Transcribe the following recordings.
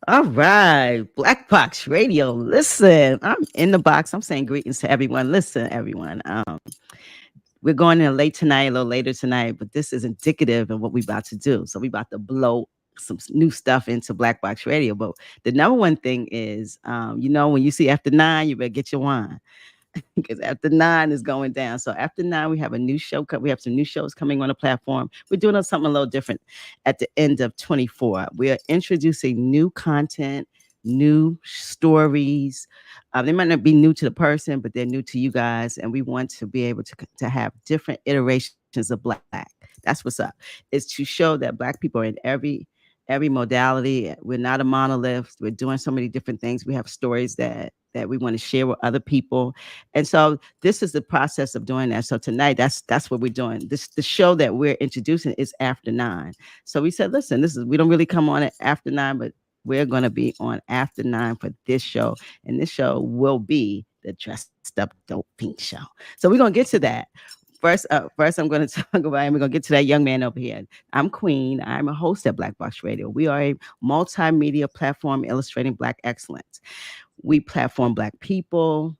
All right, Black Box Radio. Listen, I'm in the box. I'm saying greetings to everyone. Listen, everyone. We're going in late tonight, a little later tonight, but this is indicative of what we're about to do. So we about to blow some new stuff into Black Box Radio. But the number one thing is, when you see after 9, you better get your wine because after 9 is going down. So after 9, we have a new show. We have some new shows coming on the platform. We're doing something a little different at the end of 24. We are introducing new content, new stories. They might not be new to the person, but they're new to you guys. And we want to be able to have different iterations of Black. That's what's up. It's to show that Black people are in every modality. We're not a monolith. We're doing so many different things. We have stories that we want to share with other people. And so this is the process of doing that. So tonight, that's what we're doing. The show that we're introducing is after 9. So we said, listen, we don't really come on at after 9, but we're going to be on after 9 for this show. And this show will be the Dressed Up Dope Fiend show. So we're going to get to that. First, I'm going to talk about, and we're going to get to that young man over here. I'm Queen. I'm a host at Black Box Radio. We are a multimedia platform illustrating Black excellence. We platform Black people.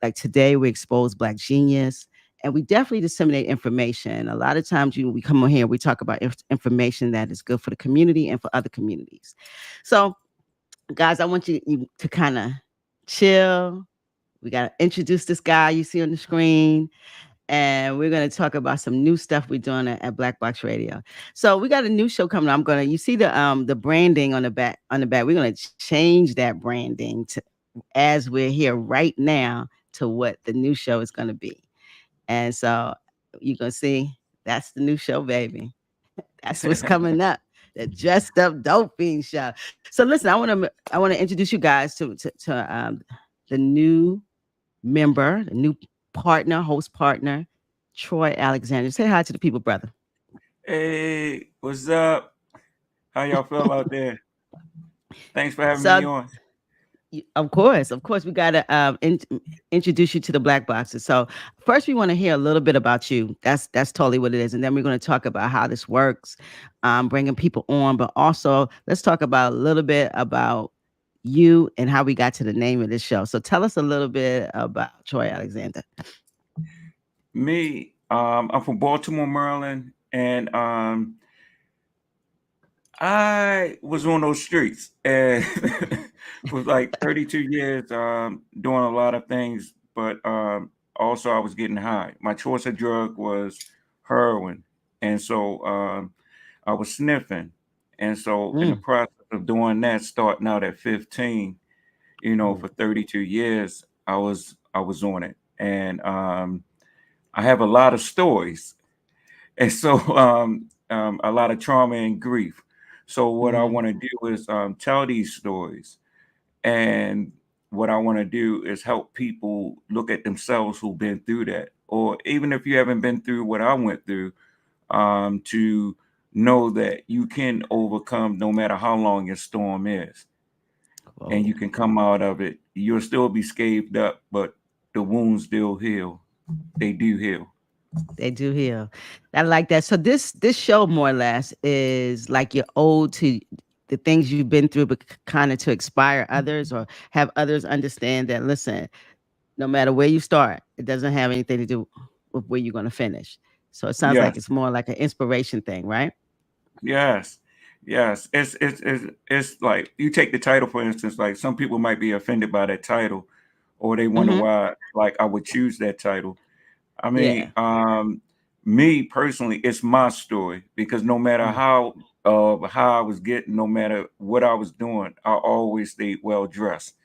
Like today, we expose Black genius. And we definitely disseminate information. A lot of times we come on here, we talk about information that is good for the community and for other communities. So, guys, I want you to kind of chill. We got to introduce this guy you see on the screen. And we're going to talk about some new stuff we're doing at Black Box Radio. So we got a new show coming. You see the branding on the back. We're going to change that branding to as we're here right now to what the new show is going to be. And so you're going to see that's the new show, baby. That's what's coming up. The Dressed Up Dope Fiend show. So listen, I want to introduce you guys to the new member, the new host partner, Troy Alexander. Say hi to the people, brother. Hey, what's up? How y'all feel out there? Thanks for having me on. Of course, we got to introduce you to the Black Boxes. So first, we want to hear a little bit about you. That's totally what it is, and then we're going to talk about how this works, bringing people on. But also, let's talk about a little bit about you and how we got to the name of this show. So tell us a little bit about Troy Alexander. Me, I'm from Baltimore, Maryland, and I was on those streets and for like 32 years, doing a lot of things, but also I was getting high. My choice of drug was heroin, and so I was sniffing, and so in the process of doing that, starting out at 15, for 32 years, I was on it, and I have a lot of stories, and so a lot of trauma and grief. So what I want to do is tell these stories, and what I want to do is help people look at themselves who've been through that, or even if you haven't been through what I went through, to know that you can overcome no matter how long your storm is. Whoa. And you can come out of it. You'll still be scathed up, but the wounds still heal. They do heal. They do heal. I like that. So this show more or less is like your ode to the things you've been through, but kind of to inspire others or have others understand that, listen, no matter where you start, it doesn't have anything to do with where you're going to finish. So it sounds like it's more like an inspiration thing, right? Yes. Yes. It's like you take the title, for instance, like some people might be offended by that title, or they wonder why like I would choose that title. I mean, me personally, it's my story, because no matter how I was getting, no matter what I was doing, I always stayed well dressed.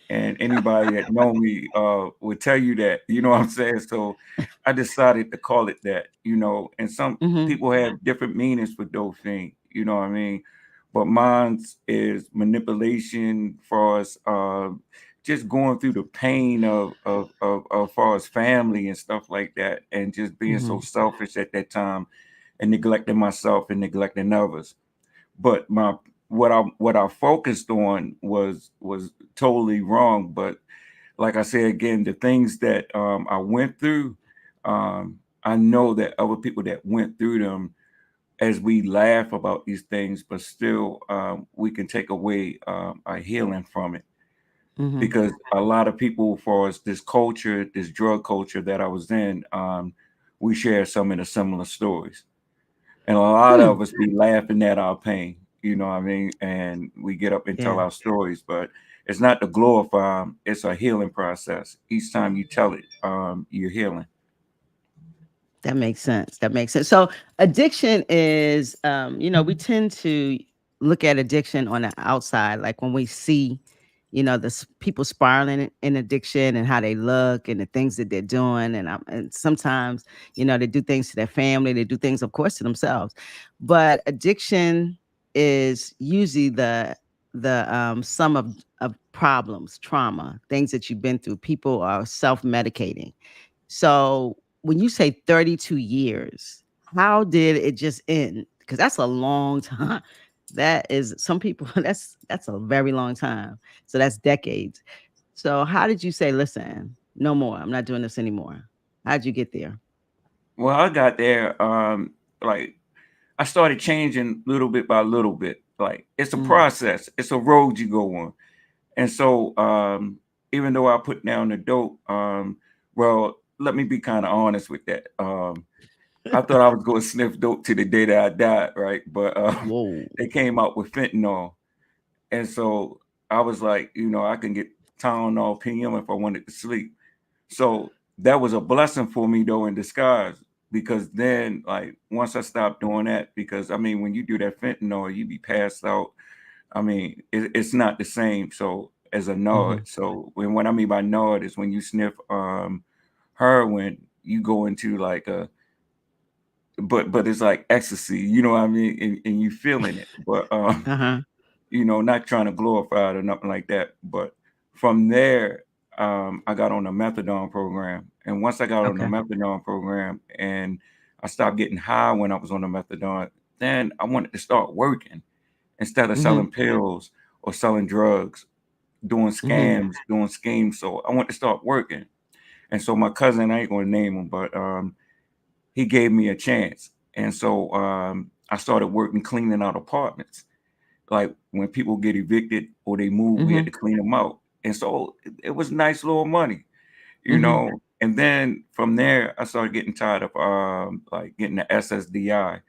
And anybody that know me would tell you that, you know what I'm saying? So I decided to call it that, and some people have different meanings for dope fiend, you know what I mean? But mine is manipulation for us, just going through the pain of far as family and stuff like that, and just being so selfish at that time, and neglecting myself and neglecting others. But what I focused on was totally wrong. But like I said again, the things that I went through, I know that other people that went through them as we laugh about these things, but still we can take away a healing from it. Mm-hmm. Because a lot of people, for us, this culture, this drug culture that I was in, we share some of the similar stories. And a lot Hmm. of us be laughing at our pain, you know what I mean? And we get up and tell Yeah. our stories, but it's not to glorify them, it's a healing process. Each time you tell it, you're healing. That makes sense. That makes sense. So addiction is, we tend to look at addiction on the outside, like when we see, the people spiraling in addiction and how they look and the things that they're doing, and sometimes, they do things to their family, they do things, of course, to themselves. But addiction is usually the sum of problems, trauma, things that you've been through. People are self-medicating. So when you say 32 years, how did it just end? Because that's a long time. That is some people, that's a very long time. So that's decades. So how did you say, listen, no more, I'm not doing this anymore? How'd you get there? Well, I got there, like I started changing little bit by little bit. Like it's a Mm, process, it's a road you go on. And so even though I put down the dope, well, let me be kind of honest with that. I thought I was going to sniff dope to the day that I died, right? But whoa. they came out with fentanyl. And so I was like, I can get Tylenol PM if I wanted to sleep. So that was a blessing for me though in disguise, because then like once I stopped doing that, because I mean when you do that fentanyl, you be passed out. I mean it's not the same. So as a Hmm. nod, so when what I mean by nod is when you sniff heroin, you go into like a but it's like ecstasy, you know what I mean, and you feeling it, but Uh-huh. not trying to glorify it or nothing like that. But from there, I got on the methadone program. And once I got on the Okay. methadone program and I stopped getting high when I was on the methadone, then I wanted to start working instead of Hmm. selling pills or selling drugs, doing Hmm. scams, doing schemes. So I want to start working. And so my cousin, I ain't gonna name him, but he gave me a chance. And so I started working cleaning out apartments. Like when people get evicted or they move, we had Hmm. to clean them out. And so it was nice little money, Hmm. And then from there, I started getting tired of like getting the SSDI.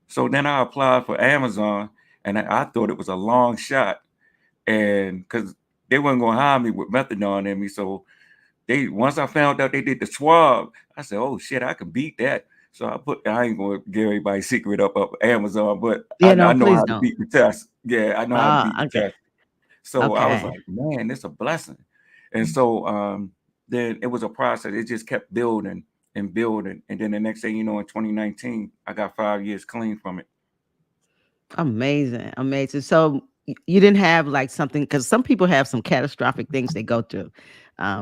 So then I applied for Amazon, and I thought it was a long shot, and because they weren't gonna hire me with methadone in me, so they once I found out they did the swab, I said, "Oh shit, I can beat that." So I ain't gonna give everybody's secret up Amazon, but Yeah, I no, know please how to don't. beat the test. Yeah, I know how to beat the Okay. test. So I was Okay. like, man, it's a blessing. And so then it was a process. It just kept building and building. And then the next thing you know, in 2019, I got 5 years clean from it. Amazing, amazing. So you didn't have like something, because some people have some catastrophic things they go through.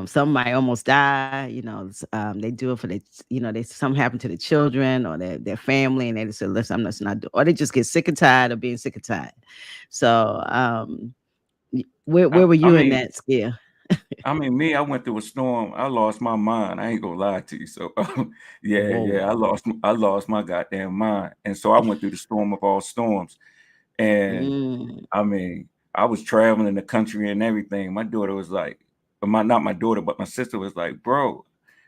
Some might almost die. They do it for they something happen to the children or their family, and they just say, "Listen, I'm just not doing," or they just get sick and tired of being sick and tired. So, where were I you in mean, that scale? me, I went through a storm. I lost my mind. I ain't gonna lie to you. So, yeah, Whoa. I lost my goddamn mind. And so I went through the storm of all storms. And Mm. I mean, I was traveling the country and everything. My daughter was like, not my daughter, but my sister was like, bro,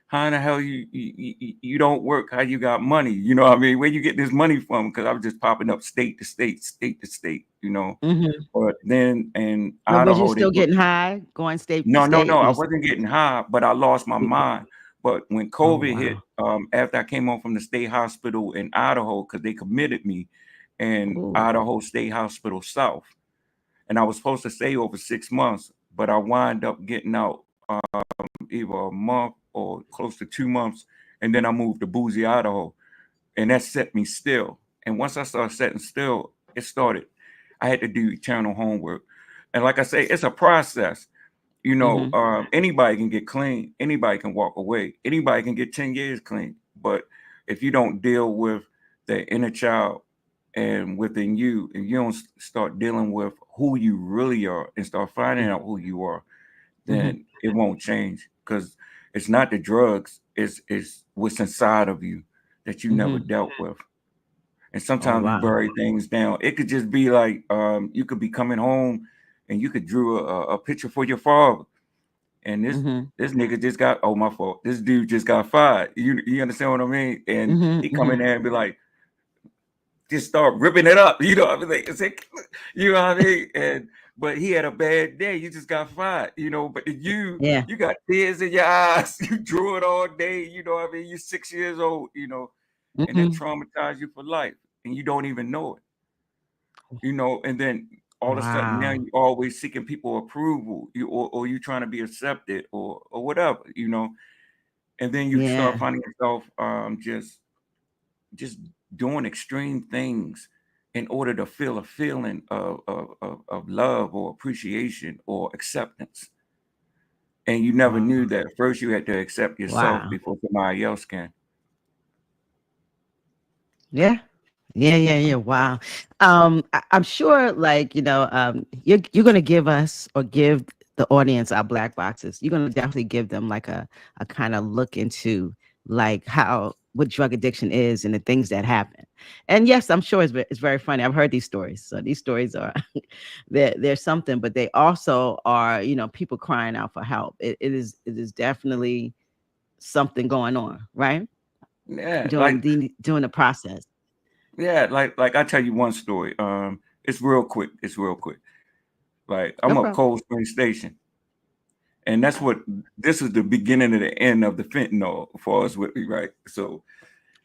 how in the hell you don't work? How you got money? You know what I mean? Where you get this money from? Because I was just popping up state to state, state to state. Hmm. But then in But was you Idaho, they still put getting high, going state to no, no, state? no. I wasn't getting high, but I lost my mind. But when Oh COVID hit, wow. after I came home from the state hospital in Idaho, because they committed me in Oh. Idaho State Hospital South, and I was supposed to stay over 6 months, but I wind up getting out either a month or close to 2 months, and then I moved to Boise, Idaho, and that set me still. And once I started setting still, it started. I had to do eternal homework, and like I say, it's a process. Hmm. Anybody can get clean, anybody can walk away, anybody can get 10 years clean, but if you don't deal with the inner child and within you, and you don't start dealing with who you really are and start finding out who you are, Hmm. then it won't change, because it's not the drugs, it's what's inside of you that you never Hmm. dealt with. and Oh sometimes we wow. bury things down. It could just be like you could be coming home and you could drew a picture for your father, and Mm-hmm. this nigga just got, oh, my fault, this dude just got fired. You understand what I mean? And he Mm-hmm. come in Mm-hmm. there and be like, just start ripping it up. You know what I mean? It's like, you know what I mean? And but he had a bad day. You just got fired. But Yeah. you got tears in your eyes. You drew it all day. You know what I mean? You're 6 years old. And that Mm-hmm. traumatized you for life, and you don't even know it. And then all of a sudden now Wow. you always seeking people approval, or you trying to be accepted, or whatever. And then you start Yeah. finding yourself just doing extreme things in order to feel a feeling of love or appreciation or acceptance. And you never Wow. knew that first you had to accept yourself Wow. before somebody else can. Yeah. Yeah, yeah, yeah. Wow. I'm sure, like, you're gonna give us or give the audience our black boxes. You're gonna definitely give them like a kind of look into like how what drug addiction is and the things that happen. And yes, I'm sure it's very funny. I've heard these stories. So these stories are they're something, but they also are, people crying out for help. It is definitely something going on, right? Yeah, During the process. like I tell you one story. It's real quick. It's real quick. Like, No I'm up problem. Cold Spring Station, and this is the beginning of the end of the fentanyl for us with me, right? So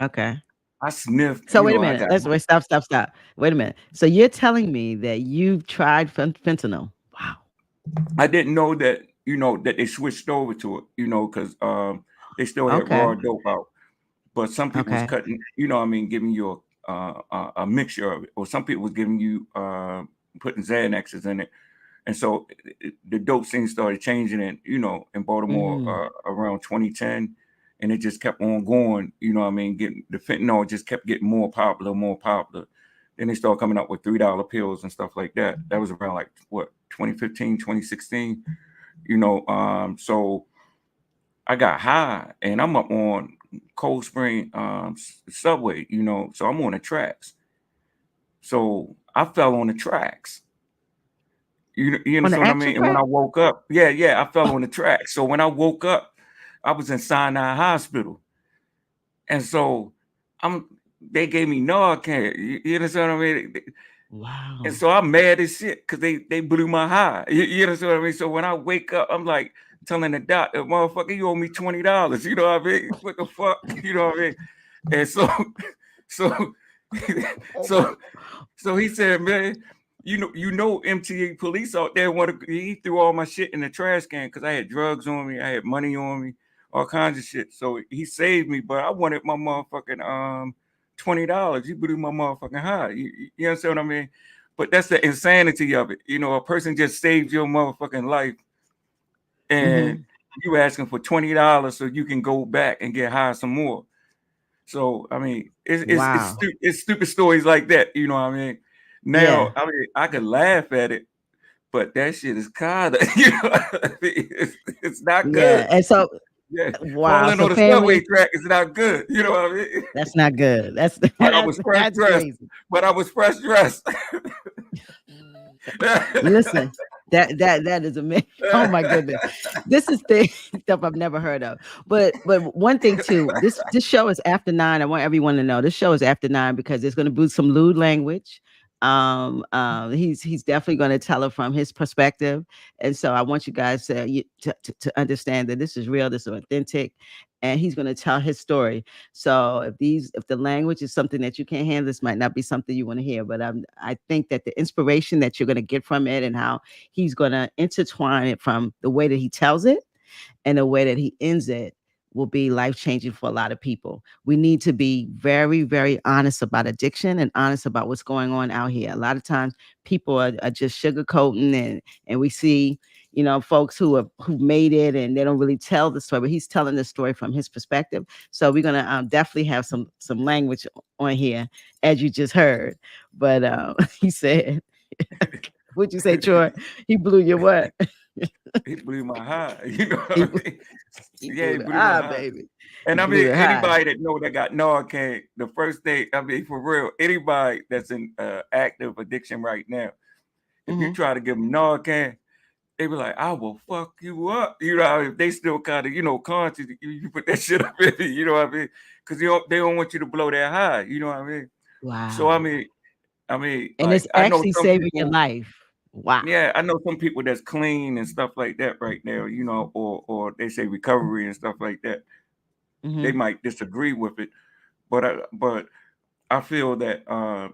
Okay. I sniffed, So wait a I minute. got, Let's wait. Stop. Stop. Stop. Wait a minute. So you're telling me that you've tried fentanyl? Wow. I didn't know that, that they switched over to it, because they still had Okay. raw dope out. But some people was Okay. cutting, what I mean, giving you a mixture of it, or some people was giving you putting Xanaxes in it. And so the dope scene started changing in Baltimore Mm, around 2010, and it just kept on going. What I mean, getting the fentanyl just kept getting more popular, more popular. Then they started coming up with $3 pills and stuff like that. That was around like what 2015, 2016. So I got high, and I'm up on Cold Spring subway. So I'm on the tracks. So I fell on the tracks. You on the understand what I actual mean? And when track? I woke up, yeah, I fell Oh, on the track. So when I woke up, I was in Sinai Hospital, and so they gave me Narcan. You understand what I mean? And wow. so I'm mad as shit because they blew my high. You understand what I mean? So when I wake up, I'm like telling the doctor, "Motherfucker, you owe me $20." You know what I mean? What the fuck? You know what I mean? And so, so, Oh my. so So he said, "Man, MTA police out there want to." He threw all my shit in the trash can because I had drugs on me, I had money on me, all kinds of shit. So he saved me, but I wanted my motherfucking $20. He blew my motherfucking high. You understand what I mean? But that's the insanity of it. A person just saved your motherfucking life, and Mm-hmm. you asking for $20 so you can go back and get high some more. So I mean, Wow. it's stupid stories like that. You know what I mean? Now, Yeah. I mean, I could laugh at it, but that shit is kind of, you know what I mean? It's not good. Yeah. And so, Yeah, wow. falling So on the subway family, track is not good. You know what I mean? that's not good. That's But I that's was fresh that's dressed. crazy. But I was fresh dressed. Listen, that is amazing. Oh my goodness, this is the stuff I've never heard of. But one thing too, this show is after 9. I want everyone to know this show is after 9 because there's going to be some lewd language. He's definitely going to tell it from his perspective, and so I want you guys to understand that this is real, this is authentic, and he's going to tell his story. So if the language is something that you can't handle, this might not be something you want to hear. But I think that the inspiration that you're going to get from it and how he's going to intertwine it from the way that he tells it and the way that he ends it will be life changing for a lot of people. We need to be very, very honest about addiction and honest about what's going on out here. A lot of times people are just sugarcoating and we see, folks who made it and they don't really tell the story, but he's telling the story from his perspective. So we're gonna definitely have some language on here, as you just heard. But he said, "What'd you say, Troy? He blew your what?" He blew my high. You know he, what I mean? he Yeah, blew he the blew my high, high. baby. He And I blew mean, it high. anybody that know that got Narcan, the first thing, I mean, for real, anybody that's in active addiction right now, if you Mm-hmm. try to give them Narcan, they be like, I will fuck you up. You know, if they still kind of, conscious, you put that shit up in me, you know what I mean? Because they don't want you to blow that high, you know what I mean? So Wow. And like it's I know actually some saving your people, life. Wow. yeah, I know some people that's clean and stuff like that right now, or they say recovery and stuff like that. They Mm-hmm. might disagree with it, but I feel that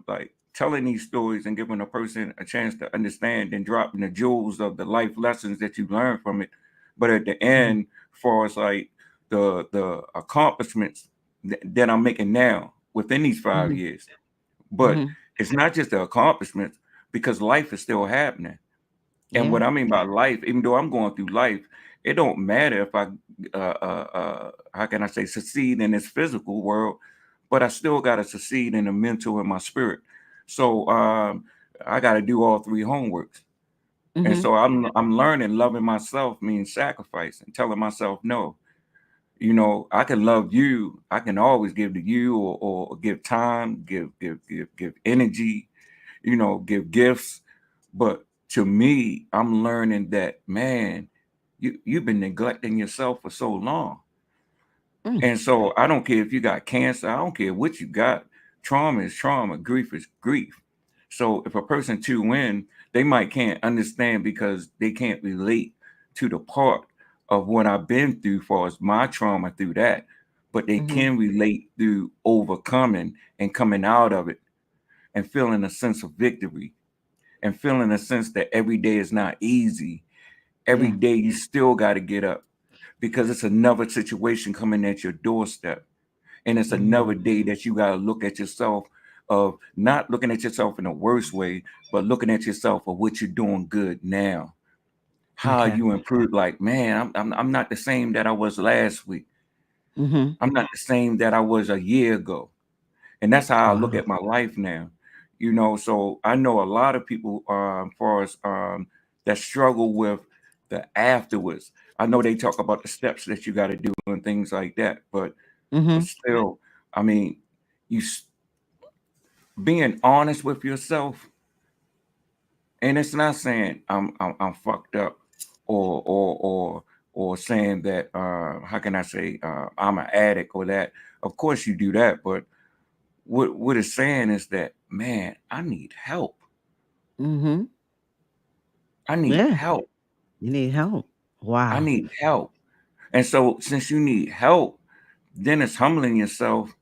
like telling these stories and giving a person a chance to understand and dropping the jewels of the life lessons that you learn from it. But at the Mm-hmm. end, for as like the accomplishments that I'm making now within these Mm-hmm. 5 years, but Mm-hmm. it's not just the accomplishments because life is still happening. And Yeah. what I mean by life, even though I'm going through life, it don't matter if I, how can I say, succeed in this physical world, but I still got to succeed in the mental and my spirit. So I got to do all three homeworks. And Mm-hmm. so I'm learning loving myself means sacrifice and telling myself no. I can love you. I can always give to you, or give time, give energy, give gifts. But to me, I'm learning that, man, you've been neglecting yourself for so long. Mm. And so I don't care if you got cancer, I don't care what you got. Trauma is trauma, grief is grief. So if a person tune in, they might can't understand because they can't relate to the part of what I've been through for as my trauma through that. But they Mm-hmm. can relate through overcoming and coming out of it and feeling a sense of victory and feeling a sense that every day is not easy. Every Yeah. day you still got to get up because it's another situation coming at your doorstep. And it's another Mm. day that you got to look at yourself of not looking at yourself in a worse way, but looking at yourself of what you're doing good now. How Okay. you improve. Like, man, I'm not the same that I was last week. Mm-hmm. I'm not the same that I was a year ago. And that's how I look Wow. at my life now. So I know a lot of people for us that struggle with the afterwards. I know they talk about the steps that you got to do and things like that, but Mm-hmm. still, I mean, you being honest with yourself, and it's not saying I'm fucked up, or saying that how can I say I'm an addict or that. Of course you do that, but what it's saying is that, man, I need help. Mm-hmm. I need Yeah. help. You need help. I Wow. need help. And so since you need help, then it's humbling yourself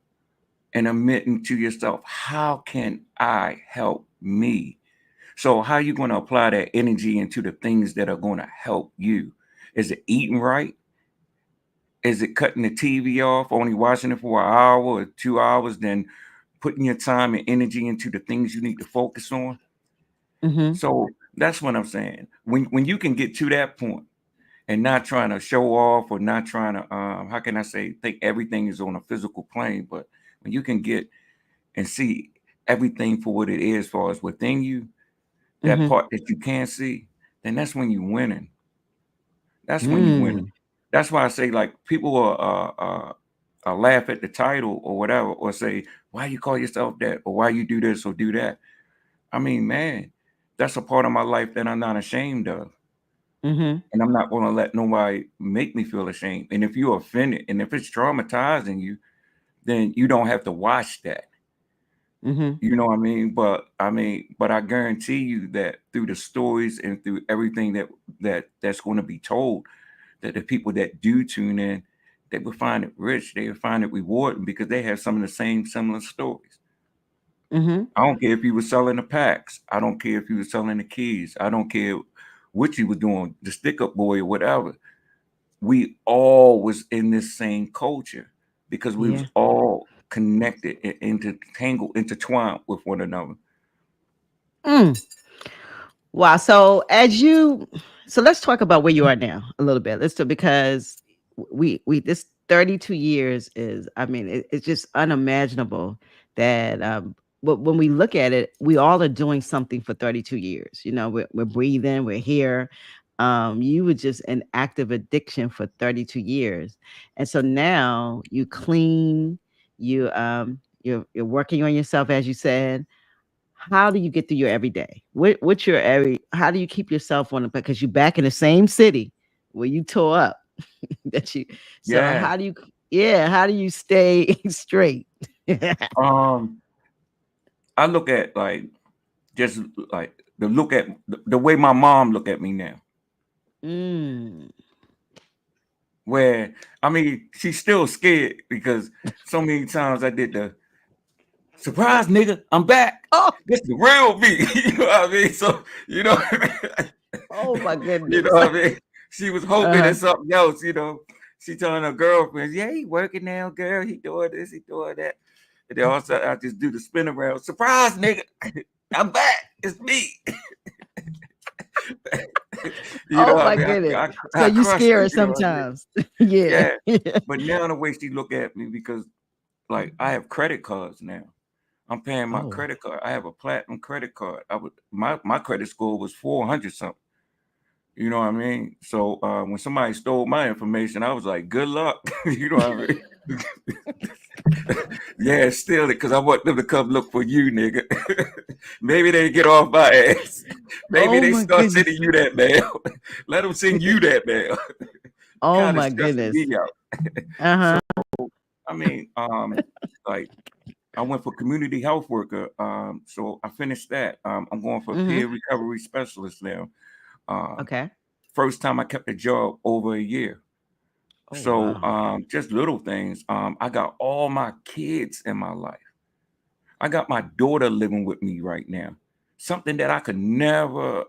and admitting to yourself, how can I help me? So how are you going to apply that energy into the things that are going to help you? Is it eating right? Is it cutting the TV off, only watching it for an hour or 2 hours, then putting your time and energy into the things you need to focus on? Mm-hmm. So that's what I'm saying. When you can get to that point and not trying to show off or not trying to how can I say think everything is on a physical plane, but when you can get and see everything for what it is, far as within you, that Mm-hmm. part that you can't see, then that's when you're winning. That's when you winning. Mm. That's why I say like people will laugh at the title or whatever, or say why you call yourself that, or why you do this or do that. I mean, man, that's a part of my life that I'm not ashamed of. Mm-hmm. And I'm not going to let nobody make me feel ashamed. And if you're offended and if it's traumatizing you, then you don't have to watch that. Mm-hmm. You know what I mean? But I guarantee you that through the stories and through everything that's going to be told, that the people that do tune in, they will find it rich. They will find it rewarding because they have some of the same similar stories. Mm-hmm. I don't care if you were selling the packs. I don't care if you were selling the keys. I don't care what you were doing, the stick up boy or whatever. We all was in this same culture because we was Yeah. all connected, intertangled, intertwined with one another. Mm. Wow. So let's talk about where you are now a little bit. Let's do because we this 32 years is, I mean, it's just unimaginable that but when we look at it, we all are doing something for 32 years. We're breathing, we're here. You were just an active addiction for 32 years. And so now you clean, you're working on yourself, as you said. How do you get through your everyday? What's your how do you keep yourself on it? Because you're back in the same city where you tore up that you, so Yeah. how do you, yeah, how do you stay straight? Um, I look at like just like the way my mom look at me now. Mm. Where I mean, she's still scared because so many times I did the surprise, nigga, I'm back. Oh, This the real me. You know what I mean? So you know, oh my you know goodness. what I mean. She was hoping Uh-huh. at something else. You know, she telling her girlfriends, "Yeah, he working now, girl. He doing this, he doing that." And then also I just do the spin around. Surprise, nigga, I'm back. It's me. You know Oh what my I mean? goodness. So I you crushed scare it. her You know what I mean? sometimes. Yeah. Yeah. But now the way she look at me because like I have credit cards now. I'm paying my Oh. credit card. I have a platinum credit card. I would my credit score was 400 something. You know what I mean? So when somebody stole my information, I was like, good luck. You know what I mean? Yeah, steal it because I want them to come look for you, nigga. Maybe they get off my ass. Maybe Oh they my start sending goodness. you that mail. Let them send you that mail. Oh Kind of my stressing goodness. me out. So Uh-huh. I mean, like I went for community health worker. So I finished that. I'm going for Mm-hmm. peer recovery specialist now. Um, Okay. First time I kept a job over a year. Oh So wow. just little things. I got all my kids in my life. I got my daughter living with me right now. Something that I could never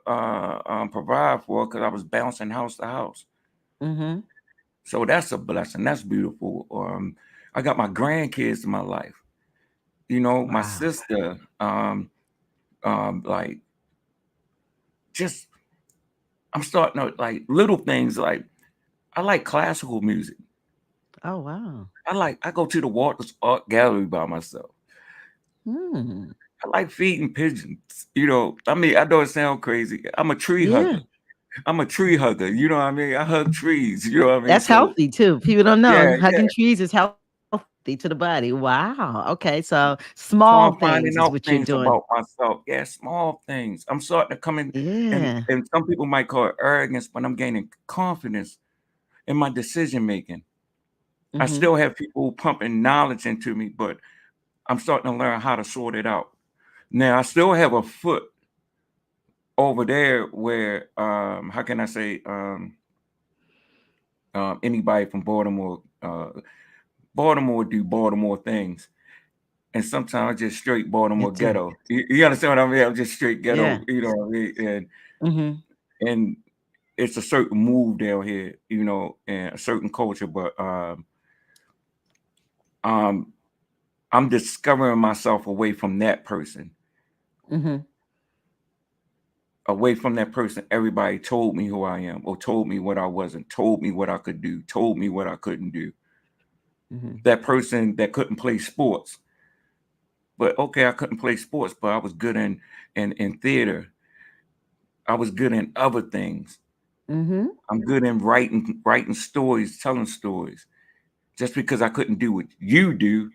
provide for because I was bouncing house to house. Mm-hmm. So that's a blessing. That's beautiful. I got my grandkids in my life. You know, my Wow. sister. Like just I'm starting to like little things like I like classical music. Oh wow. I go to the Walters Art Gallery by myself. Hmm. I like feeding pigeons. You know, I mean, I know it sounds crazy. I'm a tree Yeah. hugger. I'm a tree hugger. You know what I mean? I hug trees. You know what I mean? That's So healthy too. People don't know yeah, yeah. hugging trees is healthy to the body. Wow. Okay. So small So I'm things is finding what out you're things doing. about myself. Yeah, small things. I'm starting to come in, Yeah. and some people might call it arrogance, but I'm gaining confidence in my decision making. I Mm-hmm. still have people pumping knowledge into me, but I'm starting to learn how to sort it out. Now I still have a foot over there where how can I say anybody from Baltimore Baltimore do Baltimore things. And sometimes just straight You Baltimore do. ghetto. You understand what I mean? I'm just straight ghetto, Yeah. you know what I mean? Mm-hmm. And it's a certain move down here, you know, and a certain culture, but um I'm discovering myself away from that person. Mm-hmm. Away from that person, everybody told me who I am, or told me what I wasn't, told me what I could do, told me what I couldn't do. Mm-hmm. That person that couldn't play sports, but okay, I couldn't play sports, but I was good in theater. I was good in other things. Mm-hmm. I'm good in writing stories, telling stories. Just because I couldn't do what you do,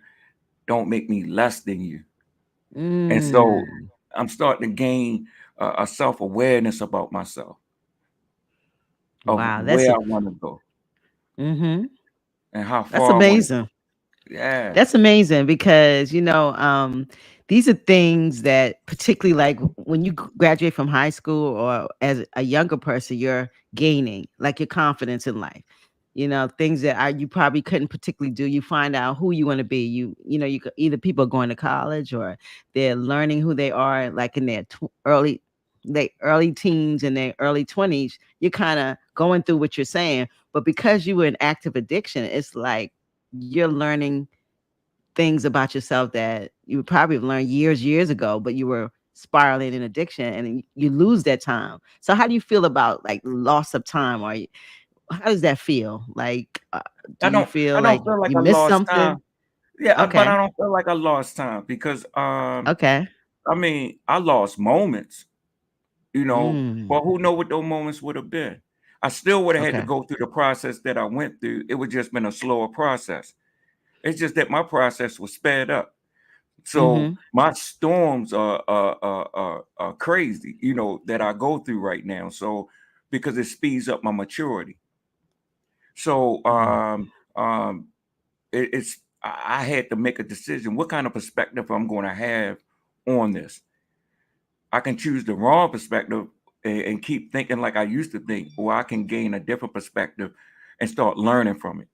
don't make me less than you. And so Mm. I'm starting to gain a self awareness about myself of Wow. where I want to go Mm-hmm. and how That's far I want to amazing. go. Yeah. That's amazing because these are things that particularly like when you graduate from high school or as a younger person, you're gaining like your confidence in life. Things that you probably couldn't particularly do. You find out who you want to be. You could, either people are going to college or they're learning who they are, like in their early teens and their early 20s. You're kind of going through what you're saying, but because you were in active addiction, it's like you're learning things about yourself that you would probably have learned years ago, but you were spiraling in addiction and you lose that time. So how do you feel about like loss of time? How does that feel? Like, do I you don't feel I like don't feel like you I missed lost something? time. Yeah, but I Okay. don't feel like I lost time because Okay. I mean I lost moments, you know, Mm. but who know what those moments would have been. I still would have had to Okay. go through the process that I went through. It would just been a slower process. It's just that my process was sped up. So my storms are crazy, you know, that I go through right now. So because it speeds up my maturity. So I had to make a decision what kind of perspective I'm going to have on this. I can choose the wrong perspective and keep thinking like I used to think, or I can gain a different perspective and start learning from it.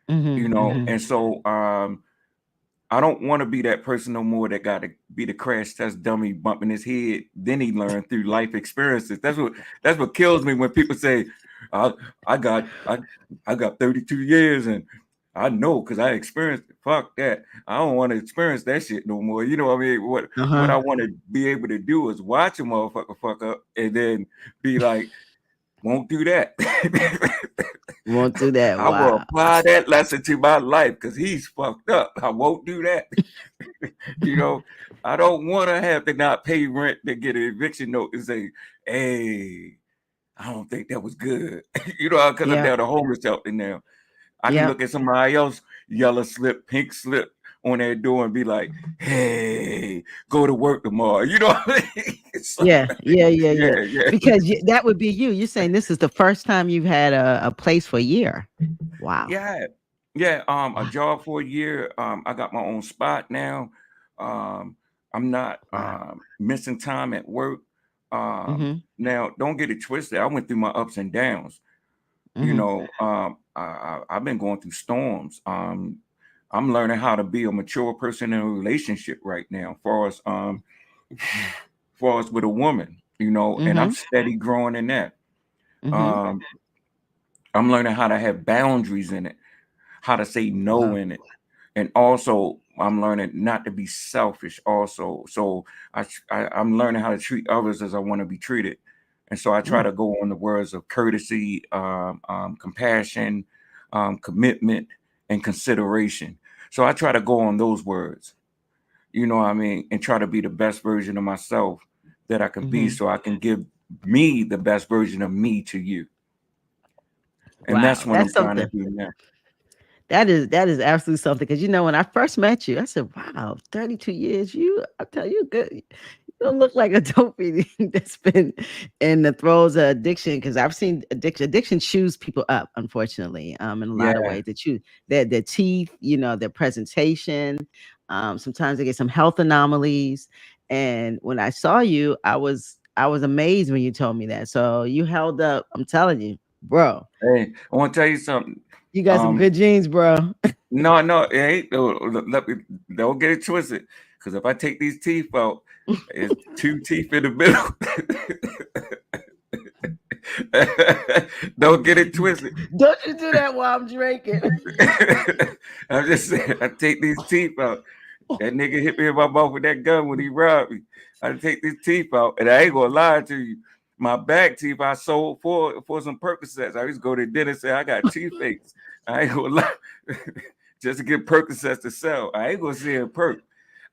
You know, and so I don't want to be that person no more that got to be the crash test dummy bumping his head. Then he learned through life experiences. That's what kills me when people say, I got 32 years and I know because I experienced it. Fuck that. I don't want to experience that shit no more. You know what I mean? What I want to be able to do is watch a motherfucker fuck up and then be like, won't do that. Won't do that. I will apply that lesson to my life because he's fucked up. I won't do that. You know, I don't want to have to not pay rent to get an eviction note and say, hey, I don't think that was good. You know, because I'm down to homeless shelter now. I can look at somebody else, yellow slip, pink slip on their door and be like, hey, go to work tomorrow. You know what I mean? So, yeah. Because that would be you. You're saying this is the first time you've had a place for a year. Wow. Yeah. A job for a year. I got my own spot now. I'm not missing time at work. Now, don't get it twisted. I went through my ups and downs. You know, I've been going through storms. I'm learning how to be a mature person in a relationship right now, for us with a woman, you know, and I'm steady growing in that. I'm learning how to have boundaries in it, how to say no in it. And also I'm learning not to be selfish also. So I'm learning how to treat others as I want to be treated. And so I try to go on the words of courtesy, compassion, commitment, and consideration. So I try to go on those words, you know what I mean, and try to be the best version of myself that I can be so I can give me the best version of me to you. And that's what I'm trying to do now. That is absolutely something. Because, you know, when I first met you, I said, wow, 32 years, I tell you, good. You don't look like a dope fiend that's been in the throes of addiction. Because I've seen addiction chews people up, unfortunately, in a lot of ways. They chew their teeth, you know, their presentation. Sometimes they get some health anomalies. And when I saw you, I was amazed when you told me that. So you held up. I'm telling you, bro. Hey, I want to tell you something. You got some good genes, bro. No, it ain't. Don't get it twisted. Because if I take these teeth out, it's 2 teeth in the middle. Don't get it twisted. Don't you do that while I'm drinking. I'm just saying, I take these teeth out. That nigga hit me in my mouth with that gun when he robbed me. I take these teeth out, and I ain't gonna lie to you. My back teeth I sold for some Percocets. I used to go to dinner and say I got toothaches. I ain't gonna lie. Just to get Percocets to sell. I ain't gonna say a perk.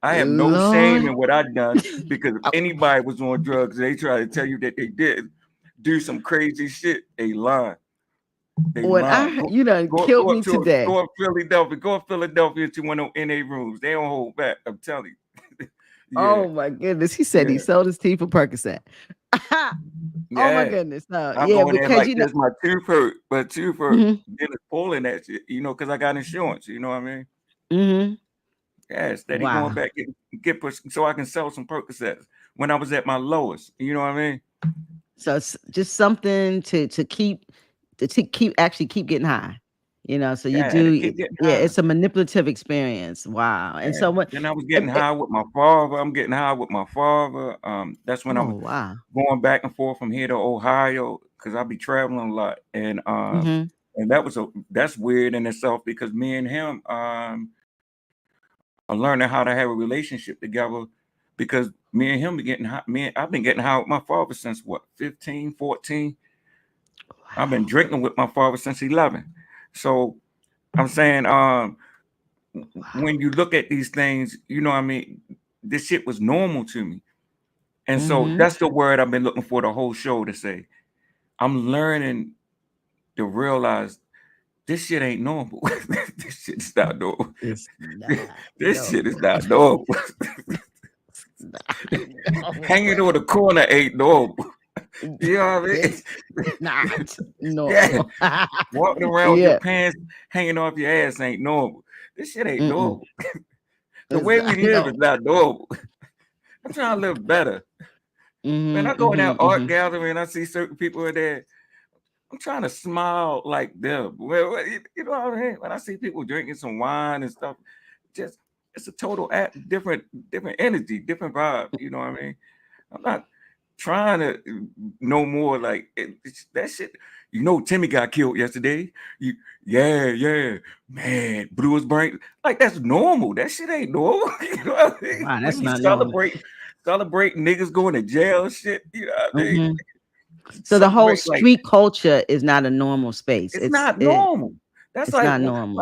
I have no shame in what I've done, because if anybody was on drugs, they try to tell you that they did do some crazy shit. They lie. You done killed me today. Go to Philadelphia to one of those NA rooms. They don't hold back. I'm telling you. Oh my goodness. He said he sold his teeth for Percocet. Oh my goodness. No. I'm going because like, there's my tooth hurt, but tooth hurt. Then it's pulling that shit, you know, because I got insurance, you know what I mean? Yeah, steady going back, get pushed so I can sell some Percocets when I was at my lowest, you know what I mean? So it's just something to keep getting high. You know, so you it's a manipulative experience. Wow. And so what? Then I was getting high with my father. I'm getting high with my father. That's when I was going back and forth from here to Ohio, because I'll be traveling a lot. And and that's weird in itself, because me and him are learning how to have a relationship together, because me and him be getting high. I've been getting high with my father since what, 15, 14. Wow. I've been drinking with my father since 11. So I'm saying, when you look at these things, you know what I mean, this shit was normal to me. And so that's the word I've been looking for the whole show, to say I'm learning to realize this shit ain't normal. This shit is not normal. It's not This shit is normal. not normal. Normal. Hanging on the corner ain't normal. You know what I mean? It's not Yeah. normal. Walking around with Yeah. your pants hanging off your ass ain't normal. This shit ain't normal. The It's way we not live is normal. not normal. I'm trying to live better. When I go in that art gallery and I see certain people in there, I'm trying to smile like them. Well, you know what I mean? When I see people drinking some wine and stuff, just it's a total different energy, different vibe. You know what I mean? I'm not trying to know more like that shit. You know, Timmy got killed yesterday. Yeah, man, blew his brain. Like that's normal. That shit ain't normal. You know what I mean? Wow, When that's you not normal. celebrate niggas going to jail, shit. You know what I mean? So the whole Celebrate like street culture is not a normal space. it's not normal. That's It's like not normal.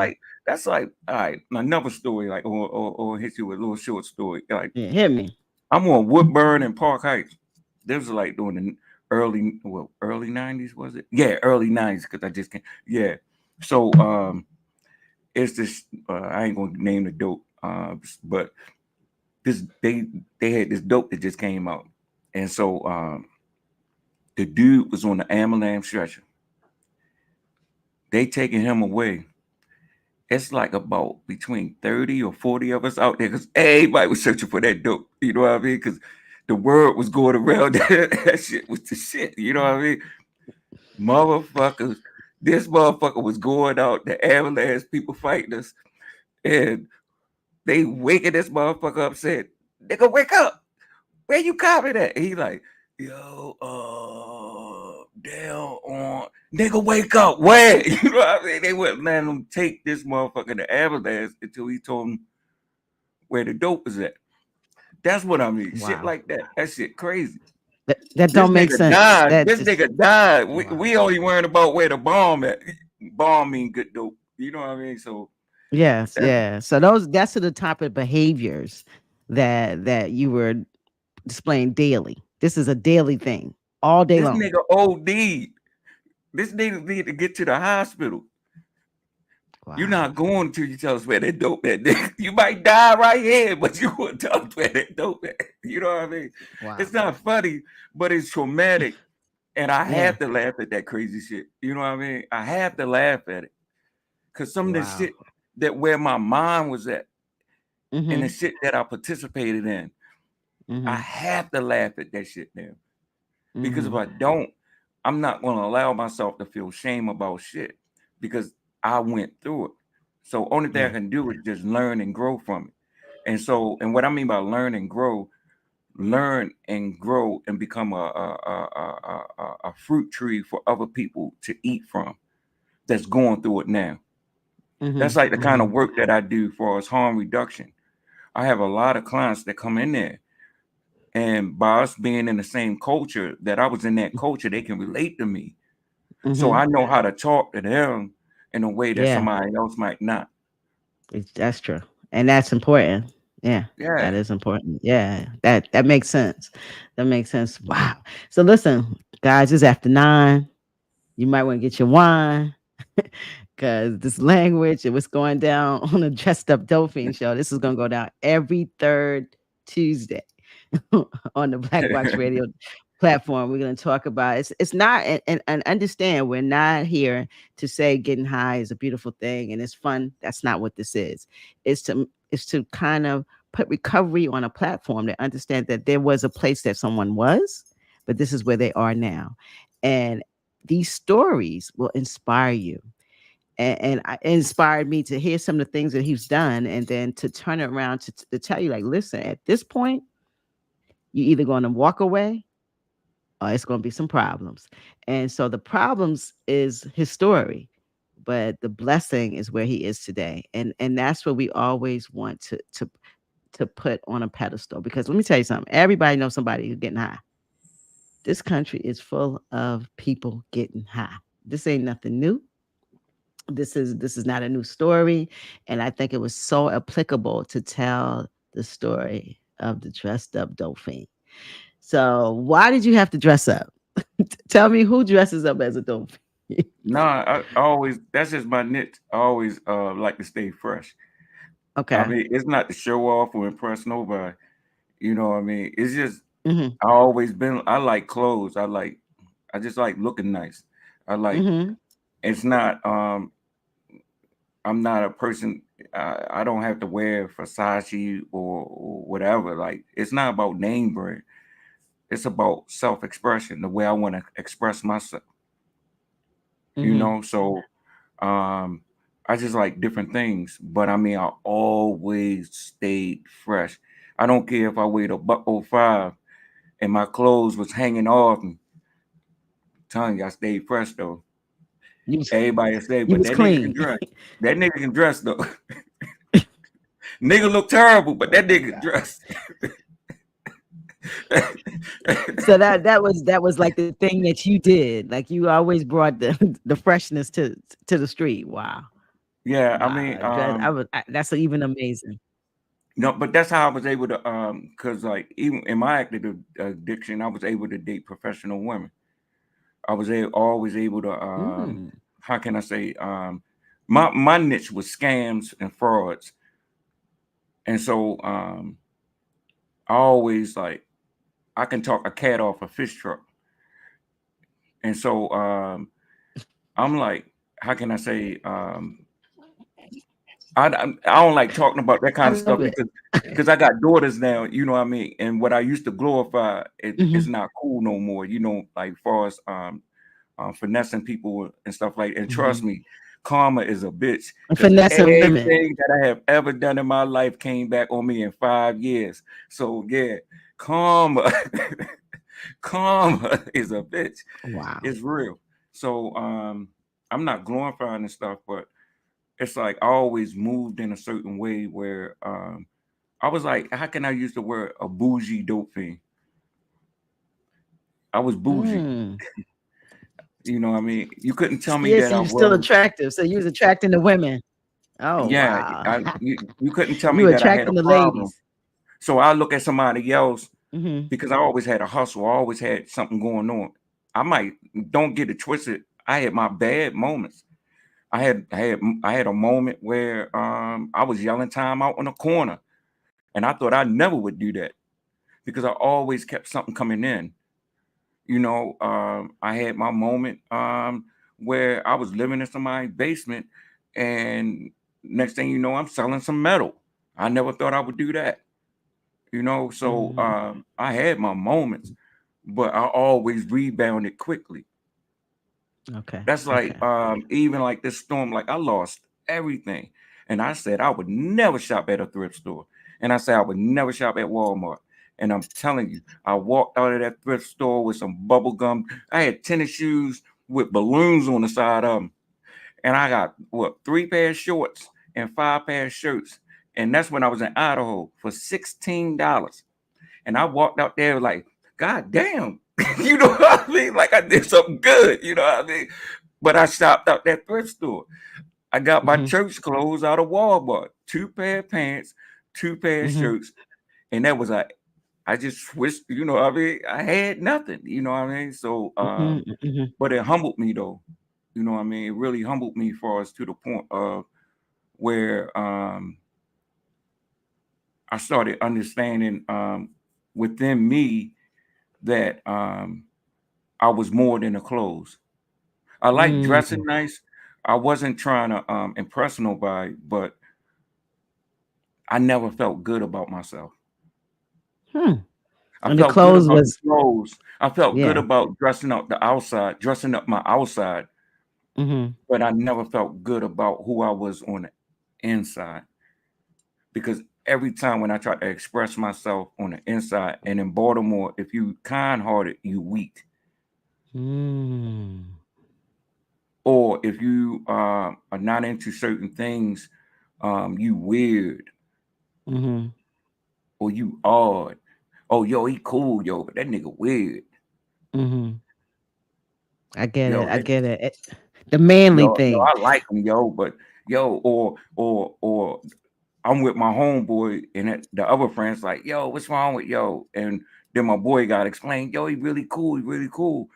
that's like all right. Another story, like or hit you with a little short story. Like Yeah, hit me. I'm on Woodburn and Park Heights. This was like during the early 90s, was it? Yeah, early 90s, because I just can't. Yeah. So it's this I ain't gonna name the dope, but this they had this dope that just came out. And so the dude was on the ambulance stretcher. They taking him away. It's like about between 30 or 40 of us out there because everybody was searching for that dope. You know what I mean? Because the word was going around that shit was the shit. You know what I mean? Motherfuckers, this motherfucker was going out, the ambulance people fighting us, and they waking this motherfucker up, said, nigga, wake up. Where you copping at? He like, yo, down on nigga, wake up. Where? You know what I mean? They wouldn't let him take this motherfucker to ambulance until he told him where the dope is at. That's what I mean. Wow. Shit like that. That shit crazy. That don't make sense. This nigga died. We only worrying about where the bomb at. Bomb mean good dope. You know what I mean? So yes, yeah. So that's to the type of behaviors that you were displaying daily. This is a daily thing, all day this long. nigga OD. This nigga need to get to the hospital. Wow. You're not going until you tell us where that dope at. You might die right here, but you won't tell us where that dope at. You know what I mean? Wow. It's not funny, but it's traumatic. And I have to laugh at that crazy shit. You know what I mean? I have to laugh at it. Because some of the shit that where my mind was at and the shit that I participated in, I have to laugh at that shit now. Because if I don't, I'm not going to allow myself to feel shame about shit because I went through it. So only thing I can do is just learn and grow from it. And so, and what I mean by learn and grow and become a fruit tree for other people to eat from that's going through it now. That's like the kind of work that I do for us harm reduction. I have a lot of clients that come in there, and by us being in the same culture that I was in, that culture, they can relate to me. So I know how to talk to them in a way that somebody else might not. That's true. And that's important. Yeah. That is important. Yeah. That makes sense. That makes sense. Wow. So listen, guys, it's after 9. You might want to get your wine. Because this language and what's going down on the Dressed Up Dope Fiend show, this is going to go down every third Tuesday on the Black Box Radio platform. We're going to talk about it's not and understand we're not here to say getting high is a beautiful thing and it's fun. That's not what this is. It's to kind of put recovery on a platform to understand that there was a place that someone was, but this is where they are now. And these stories will inspire you. And it inspired me to hear some of the things that he's done and then to turn it around to tell you, like, listen, at this point, you're either going to walk away or it's going to be some problems. And so the problems is his story, but the blessing is where he is today. And that's what we always want to put on a pedestal. Because let me tell you something, everybody knows somebody who's getting high. This country is full of people getting high. This ain't nothing new. This is not a new story, and I think it was so applicable to tell the story of the Dressed Up Dope Fiend. So why did you have to dress up? Tell me who dresses up as a dope fiend. Nah, I always that's just my niche. I always like to stay fresh. I Okay. mean, it's not to show off or impress nobody. You know what I mean? It's just Mm-hmm. I always been. I like clothes. I just like looking nice. I like. Mm-hmm. It's not. I'm not a person. I don't have to wear Versace or whatever. Like it's not about name brand. It's about self expression. The way I want to express myself. You Mm-hmm. know. So, um, I just like different things. But I mean, I always stayed fresh. I don't care if I weighed a buck 05 and my clothes was hanging off me. Telling you, I stayed fresh though. You was, Everybody say, you but was that nigga can clean. dress. That nigga can dress though. Nigga look terrible, but Oh that my nigga God. dress. So that was like the thing that you did. Like you always brought the the freshness to the street. Wow. Yeah, I Wow. mean, That's even amazing. no, but that's how I was able to, because like even in my active addiction, I was able to date professional women. I was always able to, Mm. how can I say, my niche was scams and frauds, and so I always like I can talk a cat off a fish truck, and so I'm like, how can I say, I don't like talking about that I kind of love stuff it. because I got daughters now, you know what I mean? And what I used to glorify Hmm. it's not cool no more, you know, like far as finessing people and stuff like and trust Hmm. me, karma is a bitch And because finessing women. everything that I have ever done in my life came back on me in 5 years. So yeah, karma, karma is a bitch. Wow. It's real. So I'm not glorifying and stuff, but it's like I always moved in a certain way where I was like, how can I use the word a bougie dope fiend? I was bougie. Mm. You know what I mean? You couldn't tell me Yeah, that so I you're still was. attractive. So you was attracting the women. Oh Yeah, wow. you couldn't tell You me were that I had a attracting the problem. ladies. So I look at somebody else Hmm. because I always had a hustle. I always had something going on. I might don't get it twisted. I had my bad moments. I had a moment where I was yelling time out in the corner, and I thought I never would do that because I always kept something coming in. You know, I had my moment where I was living in somebody's basement, and next thing you know, I'm selling some metal. I never thought I would do that. You know, so Hmm. I had my moments, but I always rebounded quickly. Okay. That's like Okay. even like this storm, like I lost everything. And I said I would never shop at a thrift store. And I said I would never shop at Walmart. And I'm telling you, I walked out of that thrift store with some bubble gum. I had tennis shoes with balloons on the side of them. And I got what 3 pair of shorts and 5 pair of shirts. And that's when I was in Idaho for $16. And I walked out there like, God damn, you know what I mean? Like I did something good, you know what I mean? But I shopped out that thrift store. I got my Hmm. church clothes out of Walmart, 2 pair of pants, 2 pair of Hmm. shirts, and that was I just switched, you know what I mean? I had nothing, you know what I mean? So Hmm. Hmm. but it humbled me though. You know what I mean? It really humbled me for us to the point of where I started understanding within me that I was more than the clothes. I like dressing Mm. nice. I wasn't trying to impress nobody, but I never felt good about myself. Hmm. I And the felt good clothes about the was, clothes. I felt good yeah. about dressing up the outside, dressing up my outside, Hmm. but I never felt good about who I was on the inside. Because every time when I try to express myself on the inside, and in Baltimore, if you kind hearted, you weak. Mm. Or if you are not into certain things, you weird Hmm. or you odd. Oh, yo, he cool, yo, but that nigga weird. Hmm. I get it. Yo, I that get it. The manly yo, thing. I like him, yo, but yo, or I'm with my homeboy and the other friends like, yo, what's wrong with yo? And then my boy got explained, yo, he really cool, he really cool.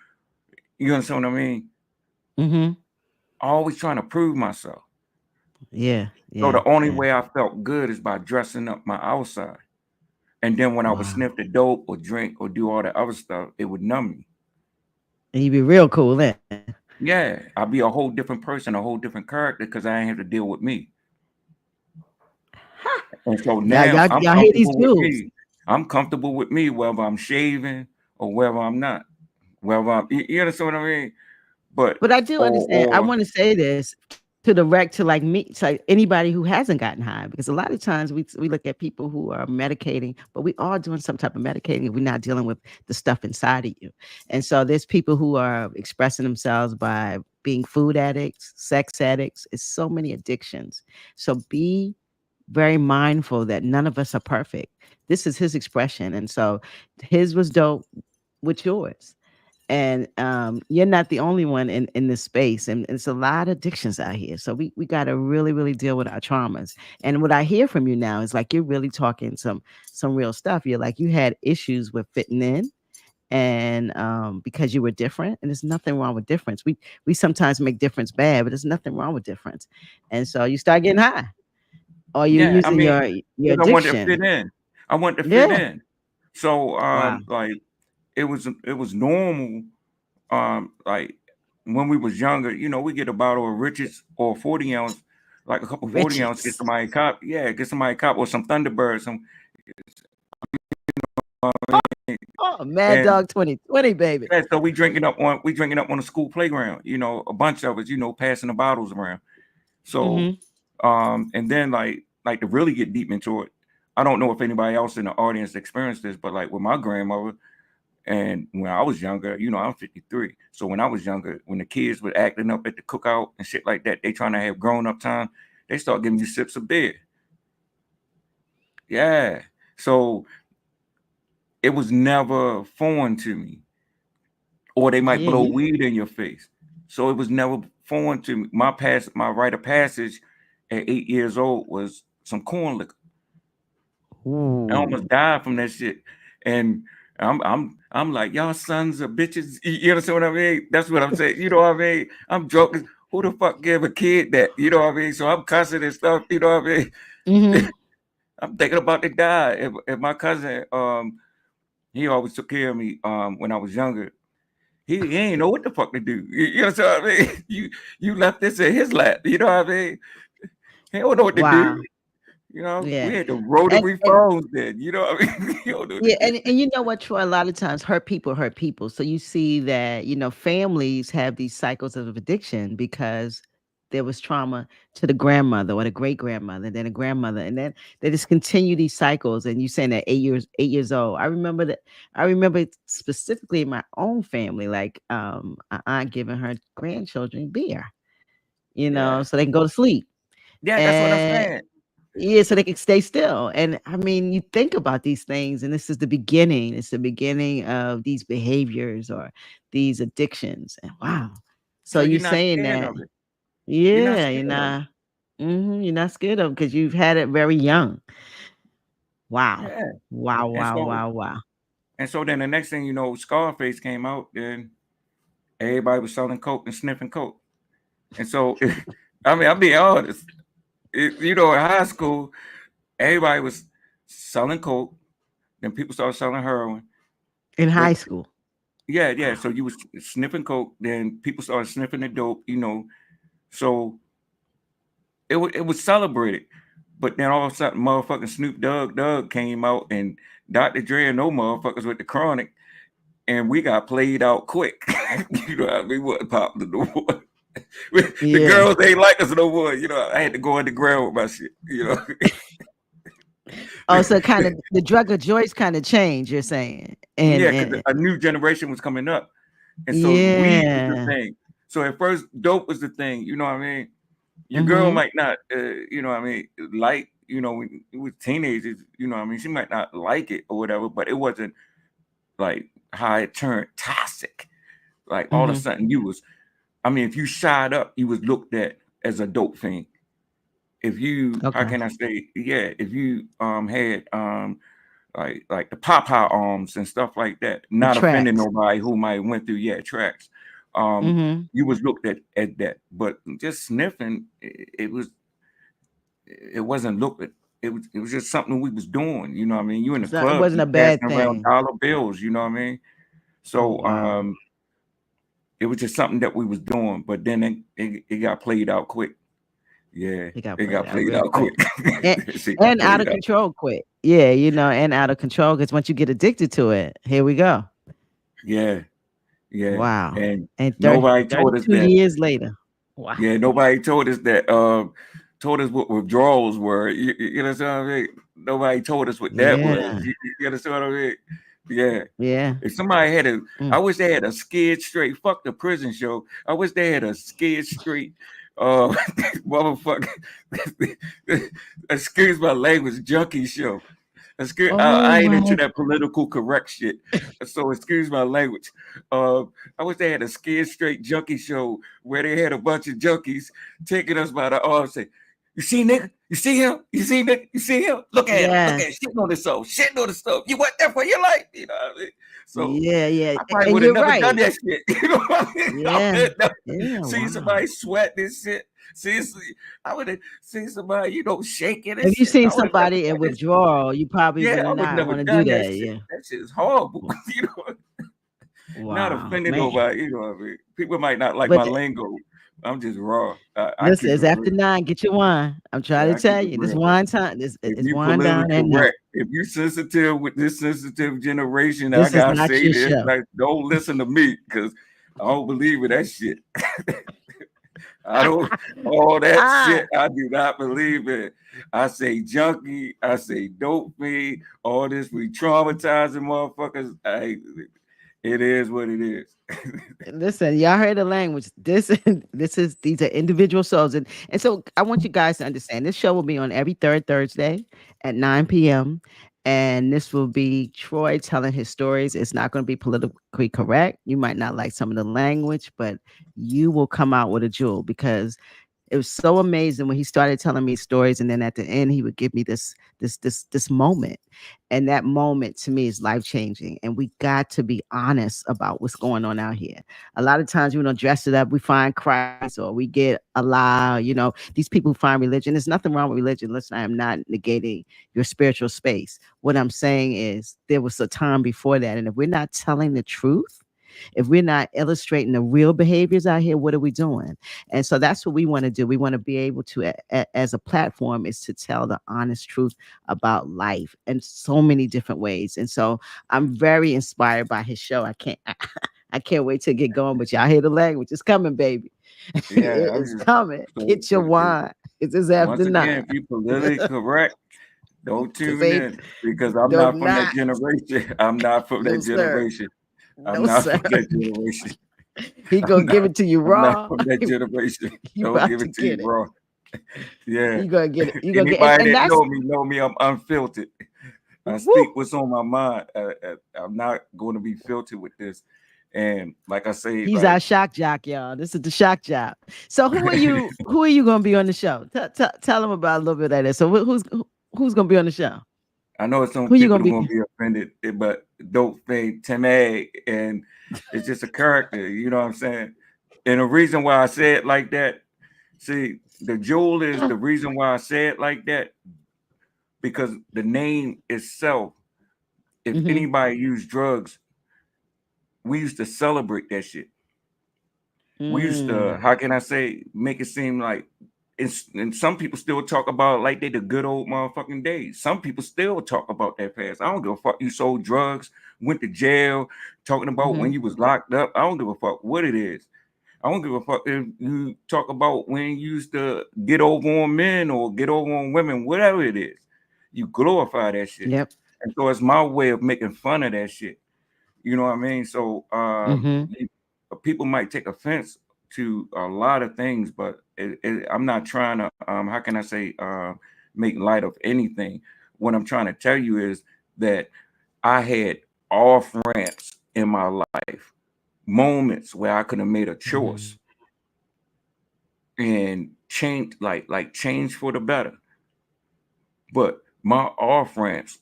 You understand what I mean? Mm-hmm. always trying to prove myself. Yeah. So Yeah. the only Yeah. way I felt good is by dressing up my outside. And then when I would Wow. sniff the dope or drink or do all the other stuff, it would numb me. And you be real cool then. Yeah, I'd be a whole different person, a whole different character because I ain't have to deal with me. And so now I'm Y'all hear these comfortable with jewels. me. I'm comfortable with me, whether I'm shaving or whether I'm not. Whether I'm, you understand what I mean? But But I do understand. I or want to say this to direct to like me, to like anybody who hasn't gotten high, because a lot of times we look at people who are medicating, but we are doing some type of medicating. We're not dealing with the stuff inside of you. And so there's people who are expressing themselves by being food addicts, sex addicts. It's so many addictions. So be very mindful that none of us are perfect. This is his expression. And so his was dope with yours. And you're not the only one in this space, and it's a lot of addictions out here, so we got to really deal with our traumas. And what I hear from you now is like you're really talking some real stuff. You're like you had issues with fitting in, and because you were different, and there's nothing wrong with difference. We sometimes make difference bad, but there's nothing wrong with difference. And so you start getting high, or you're yeah, I using mean, your because I wanted to addiction. fit in. I wanted to fit Yeah. in. So Wow. like it was normal. Like when we was younger, we get a bottle of Richards or 40 ounce, like a couple 40 ounce, get Richards. somebody a cop, yeah, get somebody a cop or some Thunderbird, some Oh, Mad and Dog 2020, baby. yeah, so we drinking up on the school playground, a bunch of us, passing the bottles around. So Mm-hmm. and then like to really get deep into it, I don't know if anybody else in the audience experienced this, but like with my grandmother, and when I was younger, I'm 53. So when I was younger, when the kids were acting up at the cookout and shit like that, they trying to have grown up time, they start giving you sips of beer. Yeah. So it was never foreign to me. Or they might Yeah, blow you. weed in your face. So it was never foreign to me. My rite of passage at 8 years old was some corn liquor. I almost Ooh. died from that shit. And I'm like, y'all sons of bitches. You understand what I mean? That's what I'm saying. You know what I mean? I'm drunk. Who the fuck gave a kid that? You know what I mean? So I'm cussing and stuff. You know what I Mm-hmm. mean? I'm thinking about to die. If my cousin, he always took care of me when I was younger. He ain't know what the fuck to do. You know what I mean? You left this in his lap. You know what I mean? He don't know what to do. Wow. We Yeah. had the And rotary and phones then. You know what I mean? You don't know what to yeah, do. and you know what, Troy? A lot of times hurt people. So you see that, families have these cycles of addiction because there was trauma to the grandmother or the great grandmother, then a grandmother, and then they just continue these cycles. And you saying that 8 years old. I remember it specifically in my own family, like an aunt giving her grandchildren beer, Yeah. so they can go to sleep. Yeah, that's what I'm And saying. yeah, so they can stay still. And I mean, you think about these things, and this is the beginning. It's the beginning of these behaviors or these addictions. And wow. So So you you're not saying scared that, of it. You're not yeah, scared of it. you're not scared of because you've had it very young. Wow. Yeah. Wow, And wow, so wow, wow. and so then the next thing you know, Scarface came out, then everybody was selling coke and sniffing coke. And so I mean, I'm being honest. In high school, everybody was selling coke. Then people started selling heroin. In But high school. yeah, yeah. Wow. So you was sniffing coke. Then people started sniffing the dope. So it was celebrated. But then all of a sudden, motherfucking Snoop Doug came out, and Dr. Dre and no motherfuckers with the chronic, and we got played out quick. You know what I mean? What popped the door? The Yeah. girls ain't like us no more. I had to go underground with my shit. Oh, so kind of the drug of choice kind of changed, you're saying. And, Yeah, because a new generation was coming up, and so weed was the yeah. thing. So at first, dope was the thing. You know what I mean? Your girl Mm-hmm. might not, what I mean, like, when we were teenagers, what I mean, she might not like it or whatever, but it wasn't like how it turned toxic. Like all of a Mm-hmm. sudden if you shot up, you was looked at as a dope fiend. If you, how Okay. can I say, yeah, if you had like the Popeye arms and stuff like that, The not offending tracks. nobody who might went through tracks. you was looked at that. But just sniffing, it wasn't looked at. It was just something we was doing. You know what I mean? You in the It club, wasn't you a bad passing around thing. dollar bills. You know what I mean? Oh, So wow. it was just something that we was doing. But then it got played out quick. Yeah, It got it played got out played real out quick. quick. And, Shit got and out played of out. control quick. Yeah, and out of control because once you get addicted to it, here we go. Yeah, yeah. Wow. And And nobody told us 32 that. years later. Wow. Yeah, nobody told us that. Told us what withdrawals were. You know what I mean? Nobody told us what that was. Yeah. You understand what I mean? Yeah. Yeah. If somebody had I Mm. wish they had a scared straight. Fuck the prison show. I wish they had a scared straight. Motherfucker. Excuse my language, junkie show. Oh I ain't into my. that political correct shit. So excuse my language. I wish they had a scared straight junkie show where they had a bunch of junkies taking us by the arm, say, "You see, nigga? You see him? You see, nigga? You see him? Look at him. Look at him. Yes. Shitting on himself. Shitting on himself. You want that for your life? You know what I mean? So Yeah, yeah. I probably And would have you're never done right. that shit. You know what I mean? I Yeah. would never Yeah. see Wow. somebody sweat this shit. I would have seen somebody, shaking If this you shit. seen I would have never somebody in done that shit. withdrawal, you probably Yeah, would I would not never want to do done that that. shit. Yeah. That shit is horrible. Not Wow, offending man. nobody. What I mean? People might not like But my lingo. I'm just raw. I listen, keep it's it after real. 9. Get your wine. I'm trying Yeah, to I keep tell it you, this real. wine time. If It's you wine down politically at night. correct, if you sensitive with this sensitive generation, I This is gotta not say your this. show. Like, don't listen to me because I don't believe in that shit. I don't all that Ah, shit. I do not believe in. I say junkie. I say dope fiend. All this re-traumatizing motherfuckers. It is what it is. listen, y'all heard the language. These are individual shows, and so I want you guys to understand. This show will be on every third Thursday at 9 p.m. And this will be Troy telling his stories. It's not going to be politically correct. You might not like some of the language, but you will come out with a jewel because it was so amazing when he started telling me stories, and then at the end he would give me this moment, and that moment to me is life changing. And we got to be honest about what's going on out here. A lot of times we don't dress it up, we find Christ or we get Allah. These people find religion. There's nothing wrong with religion. Listen, I am not negating your spiritual space. What I'm saying is there was a time before that, and if we're not telling the truth, if we're not illustrating the real behaviors out here, what are we doing? And so that's what we want to do. We want to be able to, as a platform, is to tell the honest truth about life in so many different ways. And so I'm very inspired by his show. I can't wait to get going. But y'all hear the language? It's coming, baby. Yeah, I'm It's just coming. Get your wine. It's just after once again, 9. if you politically correct, don't This tune ain't in because I'm no not from that not generation. I'm not from no that sir. generation. I'm No not sir. from that generation. He gonna give it to you I'm not raw. from that generation. You Don't about give to it to you get it. raw. Yeah. You gonna get it. You gonna get and, Anybody and that that's know me. I'm unfiltered. I woo. speak what's on my mind. I'm not going to be filtered with this. And like I say, He's like our shock jock, y'all. This is the shock jock. So who are you? Who are you gonna be on the show? Tell them about a little bit of that. So who's gonna be on the show? I know some Who you people gonna are be? going to be offended, but Dope Fiend Timmeee, and it's just a character. You know what I'm saying? And the reason why I say it like that, see, the jewel is the reason why I say it like that because the name itself. If Mm-hmm. anybody used drugs, we used to celebrate that shit. We used to, Mm. how can I say, make it seem like and some people still talk about it like they the good old motherfucking days. Some people still talk about that past. I don't give a fuck. You sold drugs, went to jail, talking about Mm-hmm. when you was locked up. I don't give a fuck what it is. I don't give a fuck if you talk about when you used to get over on men or get over on women, whatever it is. You glorify that shit. Yep. And so it's my way of making fun of that shit. You know what I mean? So Mm-hmm. people might take offense to a lot of things, but I'm not trying to how can I say make light of anything. What I'm trying to tell you is that I had off ramps in my life, moments where I could have made a Mm-hmm. choice and change change for the better. But my off ramps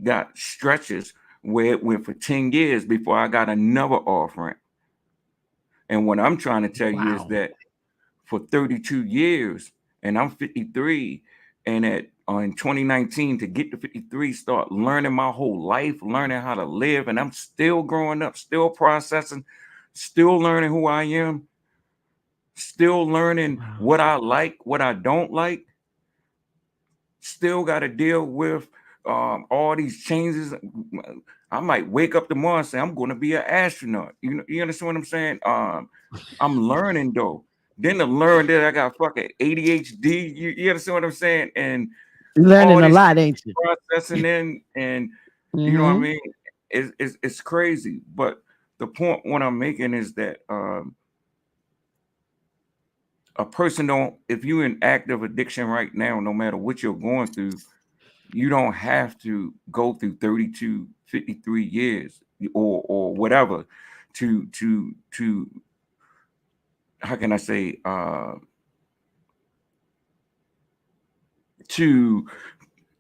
got stretches where it went for 10 years before I got another off ramp. And what I'm trying to tell you is Wow. that for 32 years, and I'm 53, and in 2019 to get to 53, start learning my whole life, learning how to live, and I'm still growing up, still processing, still learning who I am, still learning what I like, what I don't like, still got to deal with all these changes. I might wake up tomorrow and say I'm going to be an astronaut. You understand what I'm saying? I'm learning though. Then to learn that I got fucking ADHD. You understand what I'm saying? And Learning all a this lot, ain't you? processing in, and you know what I Mm-hmm. mean? It's crazy. But the point what I'm making is that a person don't, if you're in active addiction right now, no matter what you're going through, you don't have to go through 32, 53 years or whatever to how can I say to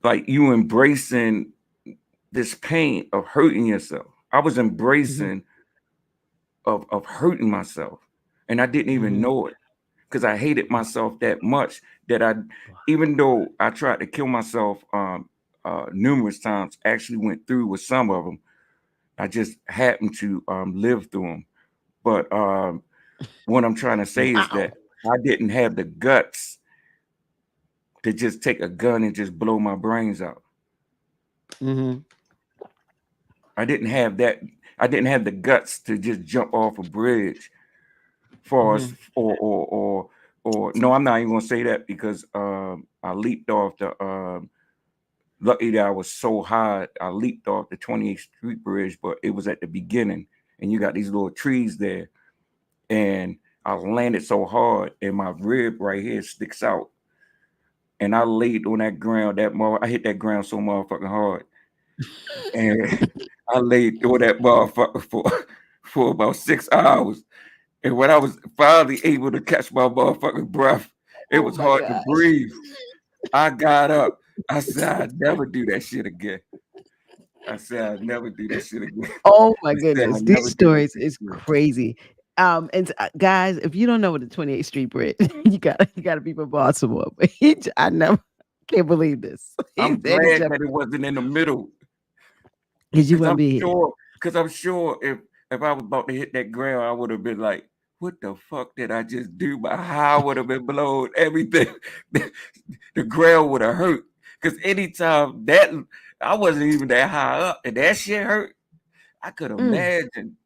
like you embracing this pain of hurting yourself. I was embracing of hurting myself, and I didn't even know it because I hated myself that much that even though I tried to kill myself numerous times, actually went through with some of them. I just happened to live through them. But what I'm trying to say is Wow. that I didn't have the guts to just take a gun and just blow my brains out. Mm-hmm. I didn't have that. I didn't have the guts to just jump off a bridge. For us, or no, I'm not even gonna say that because I leaped off the. Lucky that I was so high, I leaped off the 28th Street Bridge, but it was at the beginning, and you got these little trees there, and I landed so hard, and my rib right here sticks out, and I laid on that ground. I hit that ground so motherfucking hard, and I laid on that motherfucker for about 6 hours. And when I was finally able to catch my motherfucking breath, it Oh was my hard to gosh. breathe. I got up. I said, I'd never do that shit again. I said, I'd never do that shit again. Oh my I said, goodness. I'd These never do that stories shit is again. crazy. Guys, if you don't know what the 28th Street Bridge, you gotta be from Baltimore. But I never can't believe this. I'm There to glad jump that it wasn't in the middle because you because wouldn't be here. I'm sure if I was about to hit that ground, I would have been like, what the fuck did I just do? My high would have been blown. Everything, the ground would have hurt. Because anytime that I wasn't even that high up and that shit hurt, I could Mm, imagine.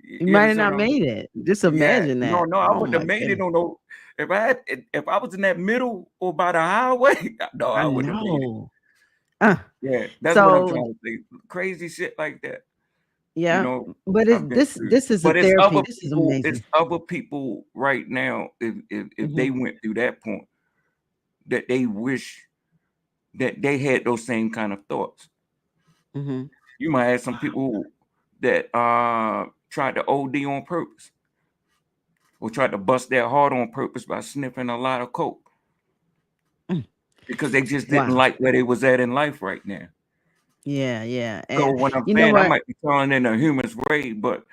you You might have understand not what I'm made it. Just Yeah, imagine that. no, I Oh wouldn't my have made it goodness. on no. If I was in that middle or by the highway, no, I I wouldn't have made it. know. Uh, Yeah, that's what I'm so trying to say. Crazy shit like that, you yeah, know, but I've been through. this is a But it's therapy. other This is people. It's amazing. other people right now. If Hmm. they went through that point, that they wish that they had those same kind of thoughts. Hmm. You might have some Wow. people that tried to OD on purpose or tried to bust their heart on purpose by sniffing a lot of coke Mm, because they just didn't wow. like where they was at in life right now. Yeah, yeah. So And what I'm you know saying, I what? might be telling in a human's way, but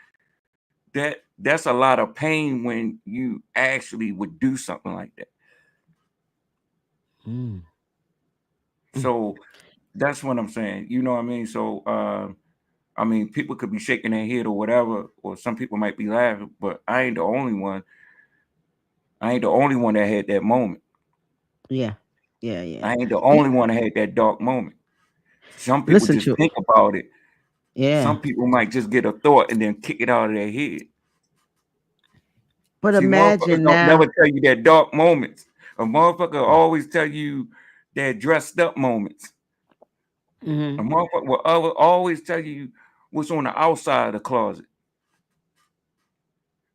that's a lot of pain when you actually would do something like that. Mm, mm. So that's what I'm saying. You know what I mean? So I mean, people could be shaking their head or whatever, or some people might be laughing, but I ain't the only one. I ain't the only one that had that moment. Yeah, yeah, yeah. I ain't the You only one that had that dark moment. Some people listen just to think about it. yeah, Some people might just get a thought and then kick it out of their head. but See, motherfuckers imagine don't never now. tell you that dark moments. A motherfucker always tell you that dressed up moments. A Hmm. motherfucker will always tell you what's on the outside of the closet.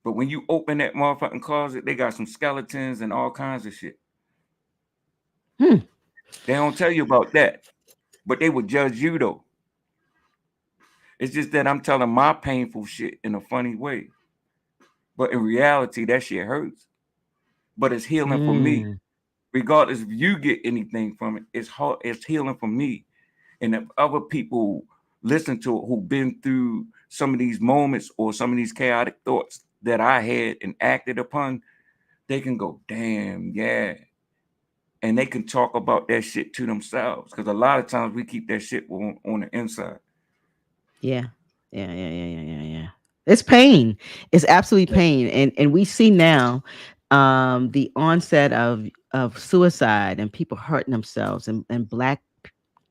But when you open that motherfucking closet, they got some skeletons and all kinds of shit. Hmm. They don't tell you about that. But they would judge you though. It's just that I'm telling my painful shit in a funny way. But in reality, that shit hurts. But it's healing for me. Mm. Regardless if you get anything from it, it's healing for me. And if other people listen to it who've been through some of these moments or some of these chaotic thoughts, that I had and acted upon, they can go, damn, yeah. And they can talk about that shit to themselves. Because a lot of times we keep that shit on the inside. Yeah. Yeah. It's pain. It's absolutely pain. And we see now the onset of suicide and people hurting themselves and black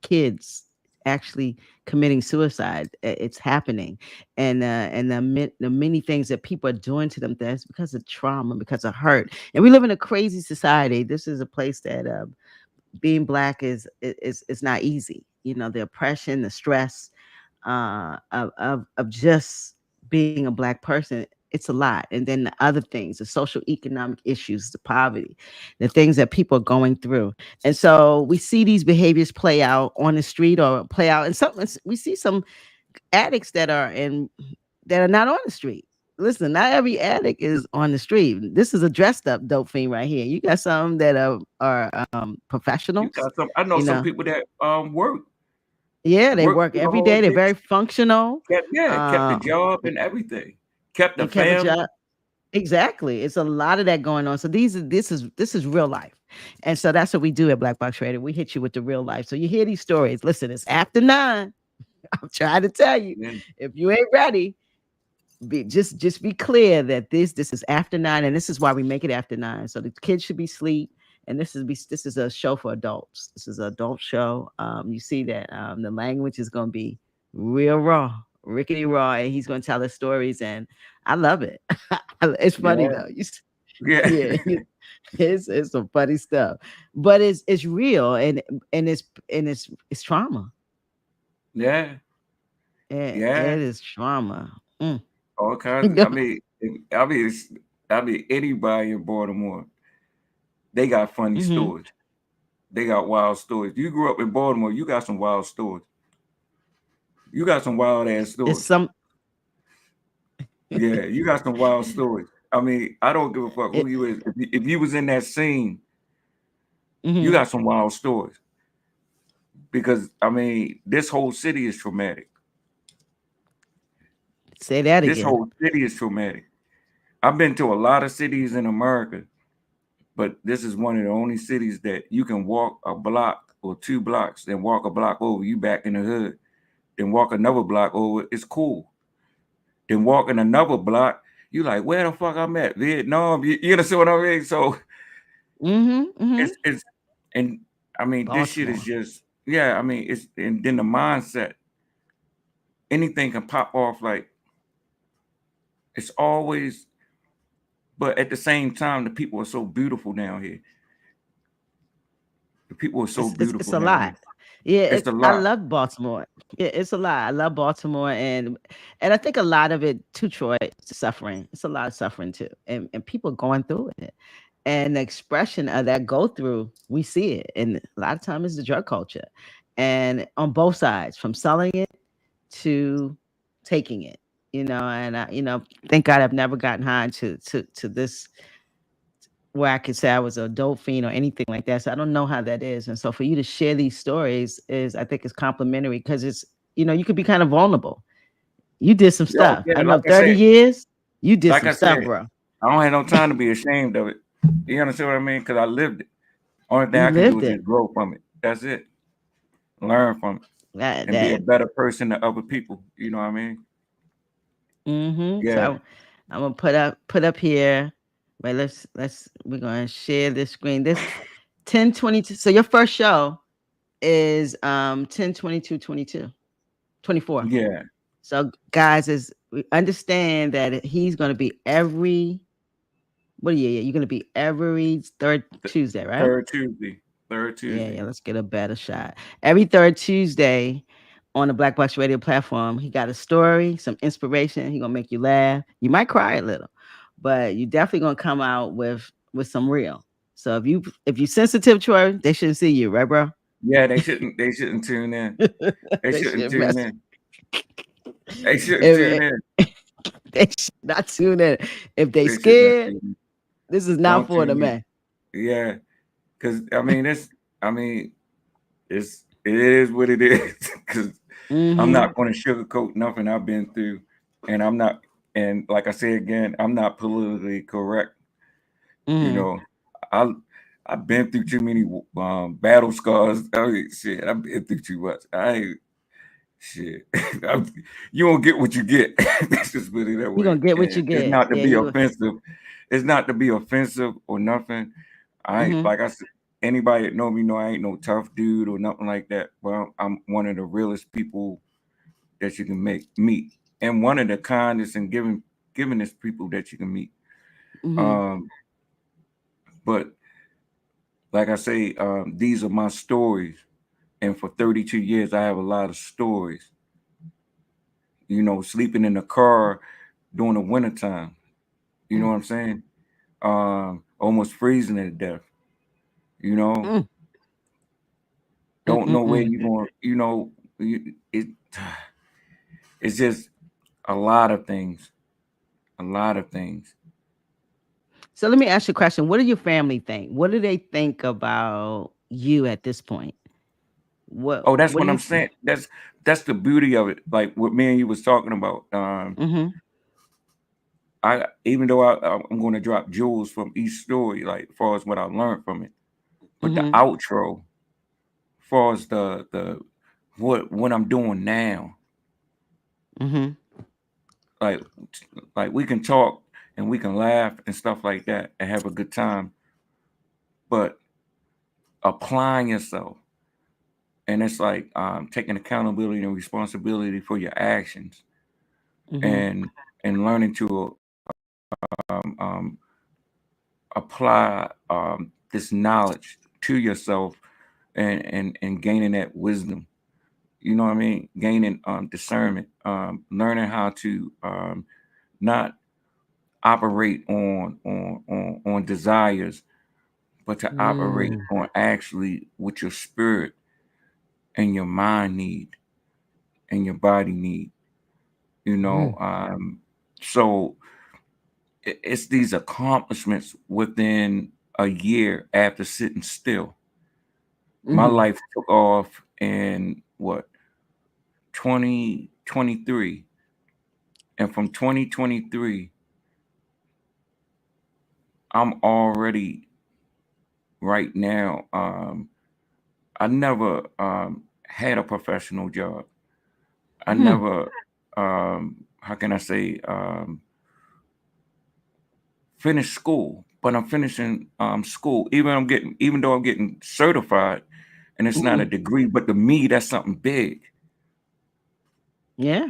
kids actually committing suicide. It's happening. And the many things that people are doing to them, that's because of trauma, because of hurt. And we live in a crazy society. This is a place that being black is not easy. You know, the oppression, the stress, of just being a black person, it's a lot. And then the other things, the social economic issues, the poverty, the things that people are going through. And so we see these behaviors play out on the street or play out. And we see some addicts that are not on the street. Listen, not every addict is on the street. This is a dressed up dope fiend right here. You got some that are You professionals. got some. I know You some know, people that work yeah, they work for the every whole day. They're day. very functional. Kept the Uh, job and everything. Kept the and kept a family. job. Exactly. It's a lot of that going on. So this is real life. And so that's what we do at Black Box Radio. We hit you with the real life. So you hear these stories. Listen, it's after 9. I'm trying to tell you. Yeah. If you ain't ready, just be clear that this is after 9, and this is why we make it after 9. So the kids should be asleep. And this is a show for adults. This is an adult show. You see that the language is going to be real raw, rickety raw, and he's going to tell us stories, and I love it. It's funny Yeah. though. Yeah. Yeah, it's some funny stuff, but it's real, and it's trauma. Yeah. It Yeah. is trauma. Mm. All kinds. I mean, anybody in Baltimore, they got funny Hmm. stories. They got wild stories. You grew up in Baltimore, you got some wild stories. You got some wild ass It's stories. some. Yeah, you got some wild stories. I mean, I don't give a fuck who It, you is. If you was in that scene, you mhm. got some wild stories. Because I mean, this whole city is traumatic. Say that This again. whole city is traumatic. I've been to a lot of cities in America, but this is one of the only cities that you can walk a block or 2 blocks, then walk a block over, you back in the hood. Then walk another block over, it's cool. Then walking another block, you like, where the fuck I'm at? Vietnam. You understand what I mean? So Hmm. it's and I mean this shit is Baltimore. just, yeah, I mean it's, and then the mindset, anything can pop off, like it's always, but at the same time, the people are so beautiful down here. The people are so It's beautiful a down lot. here. Yeah, It's a I lot. love Baltimore. Yeah, it's a lot. I love Baltimore, and I think a lot of it too, Troy, is suffering. It's a lot of suffering too, and people going through it, and the expression of that go through, we see it, and a lot of times it's the drug culture, and on both sides, from selling it to taking it, and thank God I've never gotten high to this where I could say I was a dope fiend or anything like that. So I don't know how that is. And so for you to share these stories is, I think, is complimentary, because you could be kind of vulnerable. You did some Yo, stuff. yeah, I know 30 years, you did like some I stuff, said, bro. I don't have no time to be ashamed of it. You understand what I mean? Because I lived it. Only thing You I can do lived is it. just grow from it. That's it. Learn from it That and be a that. better person to other people. You know what I mean? So Yeah. I'm gonna put up here. Wait, we're gonna share this screen. This 10/22. So your first show is 10/22/22, 24. Yeah. So guys, is we understand that he's gonna be every what year? You're gonna be every third Th- Tuesday, right? Third Tuesday. Third Yeah, Tuesday. let's get a better shot. Every third Tuesday on the Black Box Radio platform, he got a story, some inspiration. He gonna make you laugh. You might cry a little, but you definitely gonna come out with some real. So if you sensitive, Troy, they shouldn't see you, right, bro? Yeah, they shouldn't tune in. They They shouldn't should tune mess. in. They shouldn't tune If, in. they should not tune in. If they They should not scared, tune in. this is not Don't for the tune in. man. Yeah. Cause I mean, it is what it is. Cause I'm Mm-hmm. not gonna sugarcoat nothing I've been through. And I'm not And like I say again, I'm not politically correct. You Mm. know, I I've been through too many battle scars. I mean, shit, I've been through too much. I ain't shit. You don't get what you get. Let's just put it that You're way. gonna get what you And it's get. not to Yeah, be you. offensive. It's not to be offensive or nothing. I ain't Mm-hmm. like I said. Anybody that know me know I ain't no tough dude or nothing like that. Well, I'm one of the realest people that you can meet, and one of the kindest and givingest people that you can meet. Mm-hmm. Um, but like I say, these are my stories, and for 32 years, I have a lot of stories. Sleeping in the car during the wintertime. You know what I'm saying? Almost freezing to death. You know, Mm. don't know where Mm-mm-mm. you're going. It it's just a lot of things. A lot of things. So let me ask you a question. What do your family think? What do they think about you at this point? What Oh, that's What do what you? I'm saying. That's the beauty of it. Like what me and you was talking about. Mm-hmm. I even though I'm going to drop jewels from each story, like as far as what I learned from it, but the Mm-hmm. outro, as far as the what I'm doing now, Mm-hmm. like like we can talk and we can laugh and stuff like that and have a good time, but applying yourself, and it's like taking accountability and responsibility for your actions, Mm-hmm. and learning to apply this knowledge to yourself, and gaining that wisdom. You know what I mean? Gaining discernment, learning how to not operate on desires, but to operate Mm. on actually what your spirit and your mind need and your body need. You know, Mm. so it's these accomplishments within a year after sitting still. My Mm-hmm. life took off in what 2023, and from 2023, I'm already right now. I never had a professional job. I Hmm. never, how can I say, finished school. But I'm finishing school. Even though I'm getting certified, and it's not a Mm-hmm. degree, but to me that's something big. Yeah.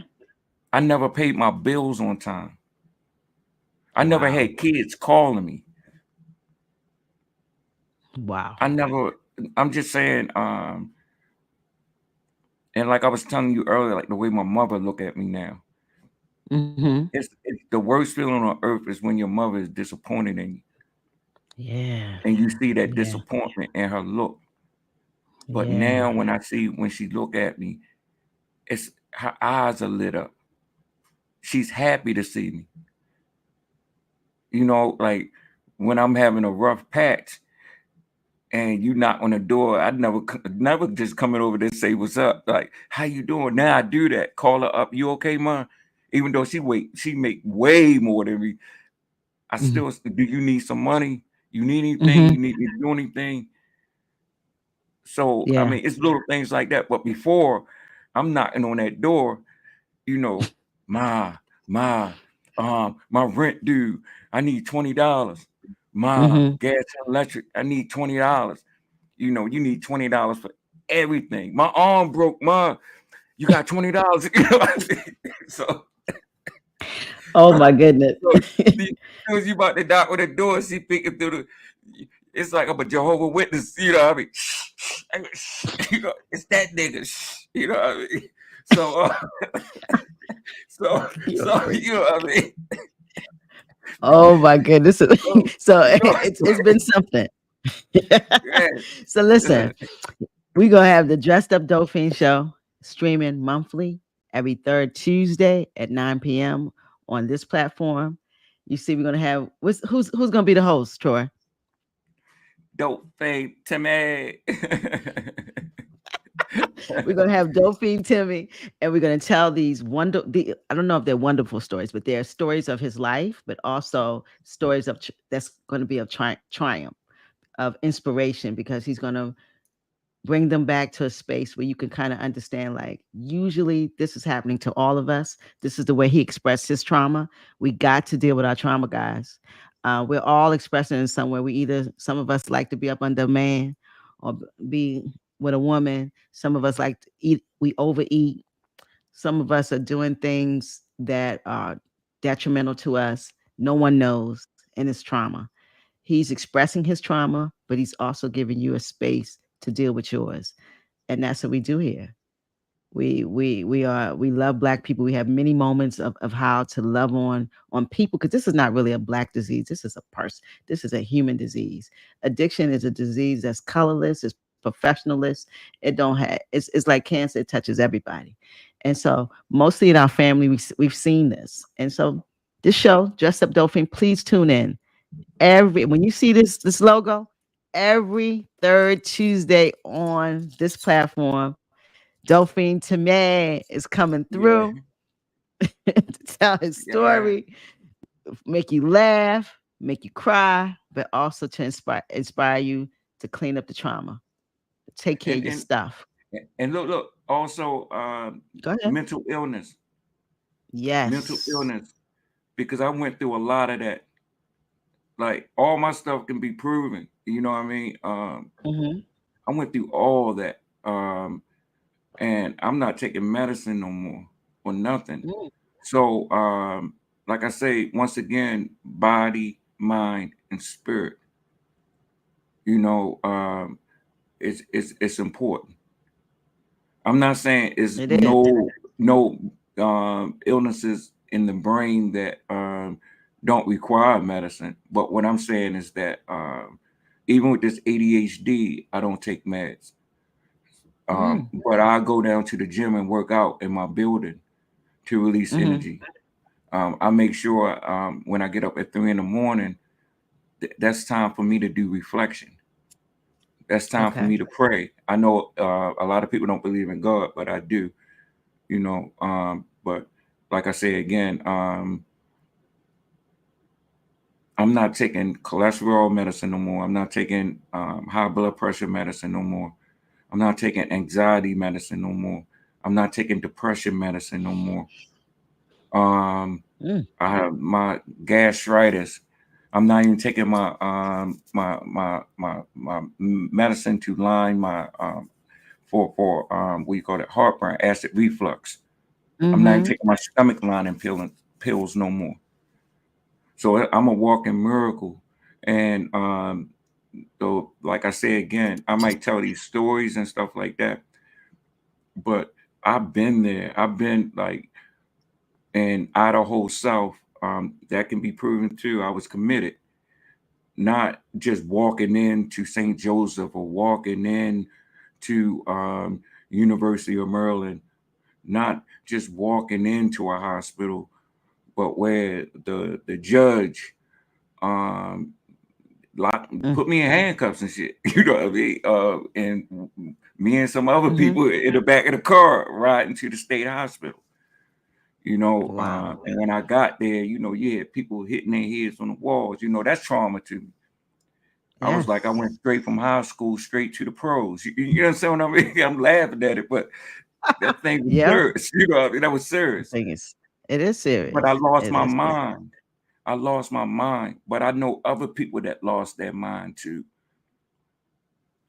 I never paid my bills on time. I never Wow. had kids calling me. Wow. I never. I'm just saying. And like I was telling you earlier, like the way my mother look at me now. Mm-hmm. It's the worst feeling on earth is when your mother is disappointed in you, Yeah. and you see that Yeah. disappointment in her look. But Yeah. now when I see when she look at me, it's her eyes are lit up. She's happy to see me. Like when I'm having a rough patch and you knock on the door, I never just coming over there and say what's up. Like, how you doing? Now I do that. Call her up. You okay, man? Even though she make way more than me. I Mm-hmm. still, do you need some money? You need anything? Mm-hmm. You need me to do anything? So I Yeah. mean, it's little things like that. But before I'm knocking on that door, you know, ma, ma, my rent due. I need $20. Ma, Mm-hmm. gas and electric. I need $20. You need $20 for everything. My arm broke, ma. You got $20. You know what I mean? So, Oh my goodness. so as soon as you about to knock on the door, she peeking through the. It's like I'm a Jehovah Witness. You know what I mean? It's that nigga. You know what I mean? So, You're so crazy. you know what I mean? Oh my goodness. So So, it's been something. yeah. So listen, we're gonna have the Dressed Up Dope Fiend show streaming monthly every third Tuesday at 9 p.m. on this platform. You see, we're gonna have who's gonna be the host, Troy? Dope Fiend Timmeee. We're gonna have Dope Fiend Timmeee, and we're gonna tell these I don't know if they're wonderful stories, but they're stories of his life, but also stories of that's going to be of triumph, of inspiration, because he's going to bring them back to a space where you can kind of understand, like, usually this is happening to all of us. This is the way he expressed his trauma. We got to deal with our trauma, guys. We're all expressing in somewhere. Some of us like to be up under a man or be with a woman. Some of us like to eat, we overeat. Some of us are doing things that are detrimental to us. No one knows, and it's trauma. He's expressing his trauma, but he's also giving you a space to deal with yours. And that's what we do here. We love Black people. We have many moments of how to love on people, because this is not really a Black disease. This is a person. This is a human disease. Addiction is a disease that's colorless, it's professionalist. It don't have it's like cancer, it touches everybody. And so mostly in our family, we've seen this. And so this show, Dress Up Dope Fiend, please tune in. When you see this logo, every third Tuesday on this platform, Dope Fiend Timmeee is coming Yeah, through to tell his yeah. story, make you laugh, make you cry, but also to inspire you to clean up the trauma, take care of And your and stuff. and look. Also, Go ahead. mental illness, mental Yes. illness, because I went through a lot of that. Like all my stuff can be proven. You know what I mean? Mm-hmm. I went through all that, and I'm not taking medicine no more or nothing. Mm. So, like I say, once again, body, mind, and spirit. You know, it's important. I'm not saying it's It is. no illnesses in the brain that don't require medicine. But what I'm saying is that even with this ADHD, I don't take meds. Mm. But I go down to the gym and work out in my building to release Mm-hmm. energy. I make sure when I get up at 3 in the morning, that's time for me to do reflection. That's time for Okay. me to pray. I know a lot of people don't believe in God, but I do. You know, but like I say again, I'm not taking cholesterol medicine no more. I'm not taking high blood pressure medicine no more. I'm not taking anxiety medicine no more. I'm not taking depression medicine no more. Mm. I have my gastritis. I'm not even taking my medicine to line my for what you call it, heartburn, acid reflux. I'm not even Mm-hmm. taking my stomach lining pills no more. So I'm a walking miracle. And so like I say again, I might tell these stories and stuff like that, but I've been there. I've been like in Idaho South. That can be proven too. I was committed, not just walking into St. Joseph or walking in to University of Maryland, not just walking into a hospital, but where the judge um, Mm. put me in handcuffs and shit. You know what I mean? And me and some other Mm-hmm. people in the back of the car riding to the state hospital. You know, Wow. and when I got there, you know, you had people hitting their heads on the walls. You know, that's trauma to me. I was like, I Yes. went straight from high school straight to the pros. You understand what I mean? I'm laughing at it, but that thing was Yep. serious. You know, what I mean, that was I serious. think it is But I serious. lost It my is serious. mind. I lost my mind. But I know other people that lost their mind too.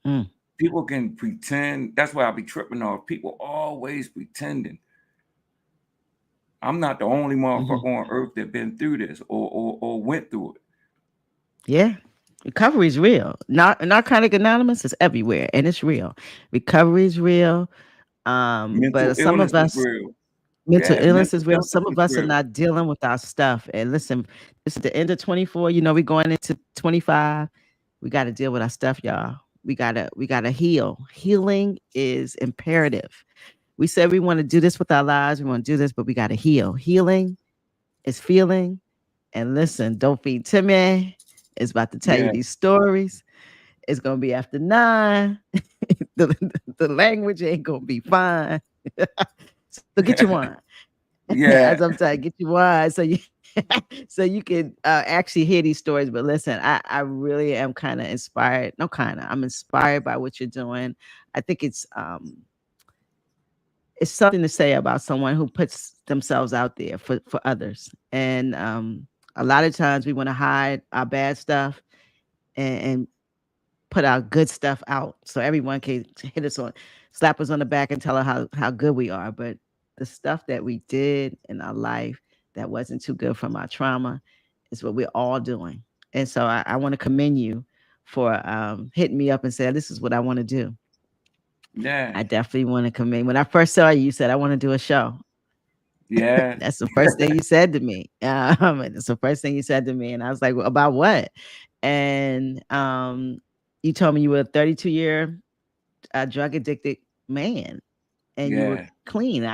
Mm. People can pretend. That's why I be tripping off. People always pretending. I'm not the only Mm-hmm. motherfucker on earth that been through this or went through it. Yeah. Recovery is real. Narcotic Anonymous is everywhere, and it's real. Recovery is real. Mental But some illness of is us, real. mental Yeah, illness mental is real. illness Some is of us are real. not dealing with our stuff. And listen, this is the end of 24. You know, we're going into 25. We got to deal with our stuff, y'all. We gotta heal. Healing is imperative. We said we want to do this with our lives. We want to do this, but we got to heal. Healing is feeling. And listen, Dope Fiend Timmeee is about to tell you Yeah, these stories. It's gonna be after 9. the language ain't gonna be fine. So get your wine. Yeah, As I'm saying, get your wine so you so you can actually hear these stories. But listen, I really am kind of inspired. No, kind of. I'm inspired by what you're doing. I think it's something to say about someone who puts themselves out there for others. And a lot of times we want to hide our bad stuff and put our good stuff out so everyone can hit us on, slap us on the back and tell us how good we are. But the stuff that we did in our life that wasn't too good from our trauma is what we're all doing. And so I want to commend you for hitting me up and say, this is what I want to do. yeah, I definitely want to commend. When I first saw you, you said, I want to do a show. yeah, That's the first thing you said to me. And it's the first thing you said to me. And I was like, well, about what? And you told me you were a 32-year drug addicted man and you were yeah, clean.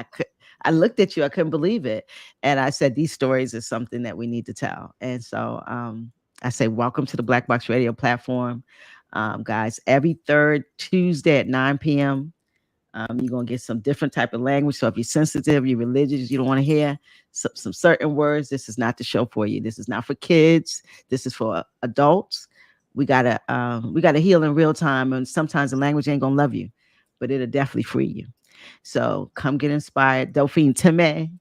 I looked at you, I couldn't believe it. And I said, these stories is something that we need to tell. And so I say, welcome to the Black Box Radio platform. Guys, every third Tuesday at 9 p.m. You're going to get some different type of language. So if you're sensitive, you're religious, you don't want to hear some certain words, this is not the show for you. This is not for kids. This is for adults. We gotta heal in real time. And sometimes the language ain't going to love you, but it'll definitely free you. So come get inspired. Fiend Timmeee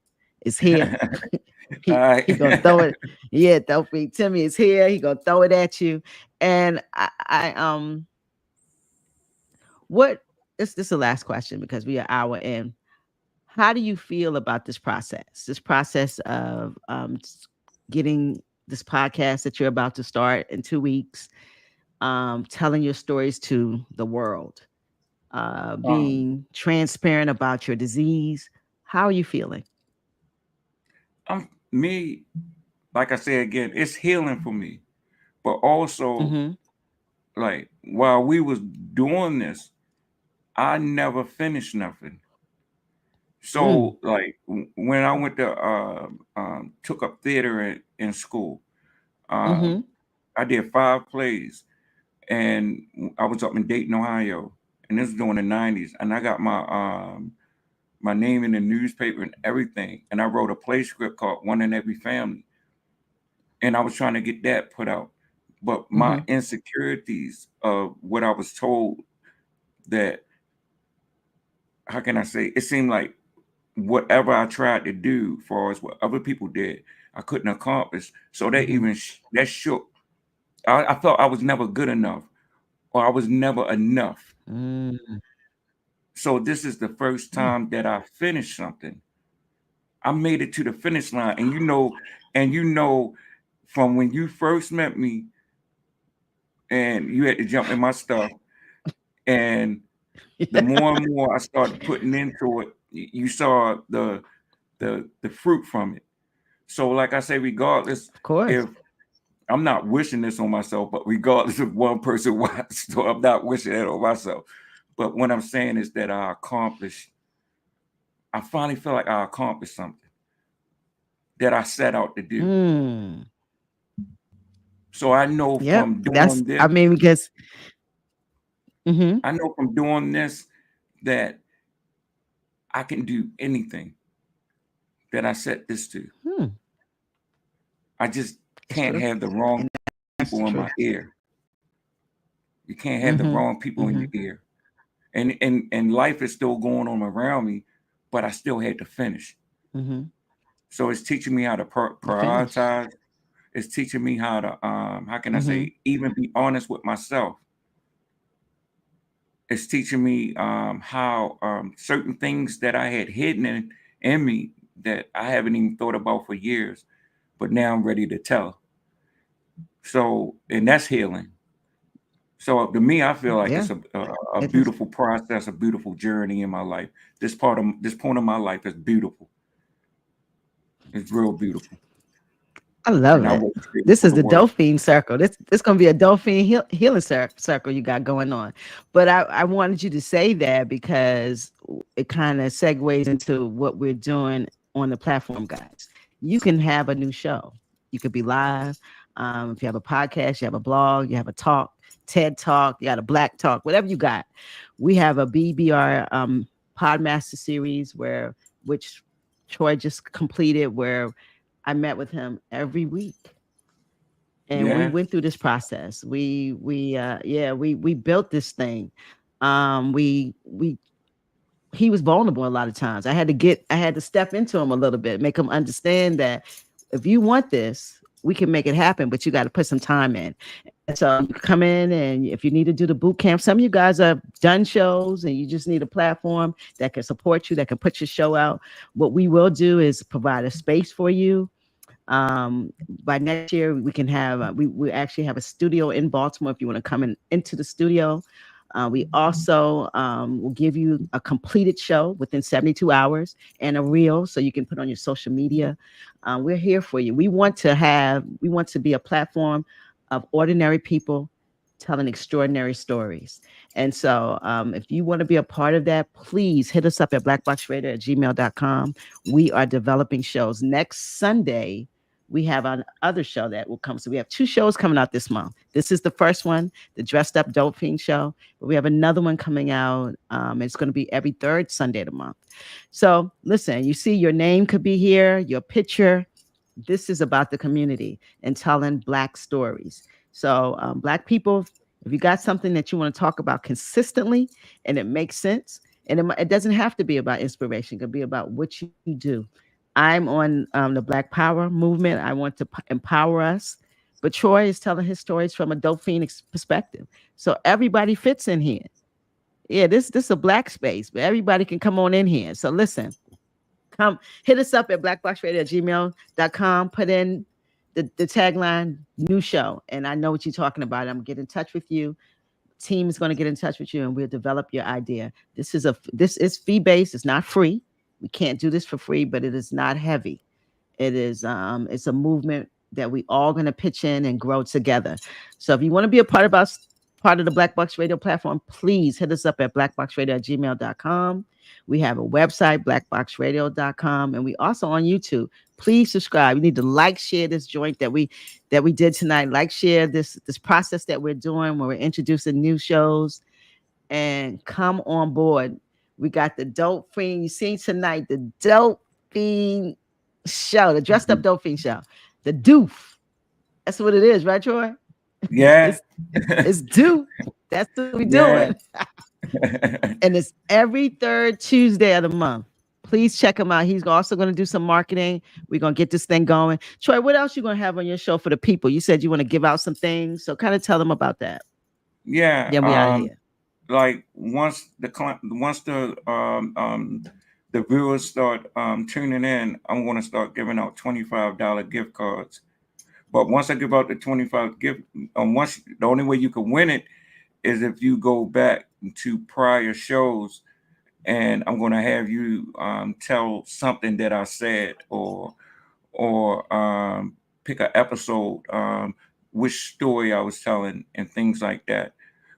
is here. all right. He gonna throw it. Yeah, Fiend Timmeee is here. He gonna throw it at you. And what this is the last question because we are an hour in. How do you feel about this process? This process of getting this podcast that you're about to start in 2 weeks, telling your stories to the world, being transparent about your disease. How are you feeling? Me, like I said again, it's healing for me. But also, like while we was doing this, I never finished nothing. So like when I went to took up theater in school, I did 5 plays, and I was up in Dayton, Ohio, and this was during the '90s, and I got my name in the newspaper and everything, and I wrote a play script called One in Every Family, and I was trying to get that put out, but my insecurities of what I was told that, how can I say, it seemed like whatever I tried to do, as far as what other people did, I couldn't accomplish. So that even that shook. I felt I was never good enough, or I was never enough. So this is the first time that I finished something. I made it to the finish line, and you know, from when you first met me, and you had to jump in my stuff, and the more and more I started putting into it, you saw the fruit from it. So, like I say, regardless, Of course. if I'm not wishing this on myself, but regardless of one person watched, so I'm not wishing it on myself. But what I'm saying is that I finally feel like I accomplished something that I set out to do. So I know from doing this, I mean, because I know from doing this that I can do anything that I set this to. I just can't have the wrong people in my ear. You can't have the wrong people in your ear. And life is still going on around me, but I still had to finish. So it's teaching me how to prioritize. It's teaching me how to, how can I say, even be honest with myself. It's teaching me how certain things that I had hidden in me that I haven't even thought about for years, but now I'm ready to tell. So, and that's healing. So to me, I feel like it's a beautiful process, a beautiful journey in my life. This point of my life is beautiful. It's real beautiful. I love it. This is the Dope Fiend circle. This gonna be a Dope Fiend healing circle you got going on. But I wanted you to say that because it kind of segues into what we're doing on the platform, guys. You can have a new show. You could be live. If you have a podcast, you have a blog, you have a talk, TED Talk, you got a BLaKTalk, whatever you got. We have a bbR Podmaster series which Troy just completed, where I met with him every week. And we Yeah. went through this process. We built this thing. We he was vulnerable a lot of times. I had to step into him a little bit, make him understand that if you want this, we can make it happen, but you got to put some time in. And so you come in, and if you need to do the boot camp, some of you guys have done shows and you just need a platform that can support you, that can put your show out. What we will do is provide a space for you. By next year, we can have we actually have a studio in Baltimore if you want to come into the studio. We also will give you a completed show within 72 hours and a reel so you can put on your social media. We're here for you. We want to be a platform of ordinary people telling extraordinary stories. And so if you want to be a part of that, please hit us up at blakboxxradio@gmail.com. We are developing shows. Next Sunday, we have another show that will come. So we have 2 shows coming out this month. This is the first one, the Dressed Up Dope Fiend show. But we have another one coming out. It's going to be every 3rd Sunday of the month. So listen, you see your name could be here, your picture. This is about the community and telling Black stories. So Black people, if you got something that you want to talk about consistently and it makes sense, and it doesn't have to be about inspiration, it could be about what you do. I'm on the Black Power movement. I want to empower us. But Troy is telling his stories from a dope fiend perspective. So everybody fits in here. Yeah, this is a Black space, but everybody can come on in here. So listen, come hit us up at blakboxxradio@gmail.com. Put in the tagline, new show. And I know what you're talking about. I'm going to get in touch with you. Team is going to get in touch with you, and we'll develop your idea. This is fee-based. It's not free. We can't do this for free, but it is not heavy. It's a movement that we all going to pitch in and grow together. So if you want to be a part of the Black Box Radio platform, please hit us up at blakboxxradio@gmail.com. We have a website, blakboxxradio.com, and we also on YouTube. Please subscribe. You need to like, share this joint that we did tonight. Like, share this process that we're doing where we're introducing new shows, and come on board. We got the Dope Fiend. You see tonight, the Dope Fiend show, the Dressed Up Dope Fiend show, the doof. That's what it is, right, Troy? Yeah. it's doof. That's what we're doing. And it's every 3rd Tuesday of the month. Please check him out. He's also going to do some marketing. We're going to get this thing going. Troy, what else you going to have on your show for the people? You said you want to give out some things. So kind of tell them about that. Yeah. Yeah, we out here. Like once the viewers start tuning in, I'm going to start giving out $25 gift cards. But once I give out the 25 gift, the only way you can win it is if you go back to prior shows, and I'm going to have you tell something that I said, or pick an episode, which story I was telling, and things like that.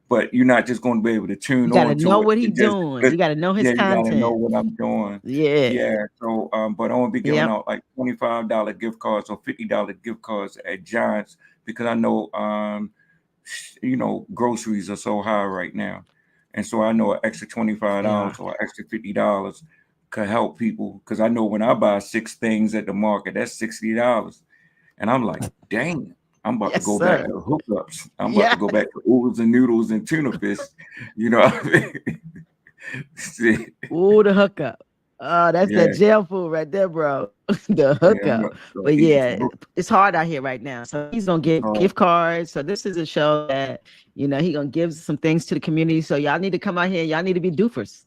But you're not just going to be able to tune You got to on to know it. what he's doing. You got to know his Yeah, you got to know content. what I'm doing. Yeah. So, but I'm gonna be giving out like $25 gift cards or $50 gift cards at Giants, because I know, groceries are so high right now, and so I know an extra $25 or extra $50 could help people. Because I know when I buy 6 things at the market, that's $60, and I'm like, dang. I'm about to go back to hookups. I'm about to go back to oodles and noodles and tuna fish. You know what I mean? Ooh, the hookup. Oh, that's that jail food right there, bro. The hookup. But yeah, it's hard out here right now. So he's gonna get gift cards. So this is a show that, he's gonna give some things to the community. So y'all need to come out here. Y'all need to be doofers.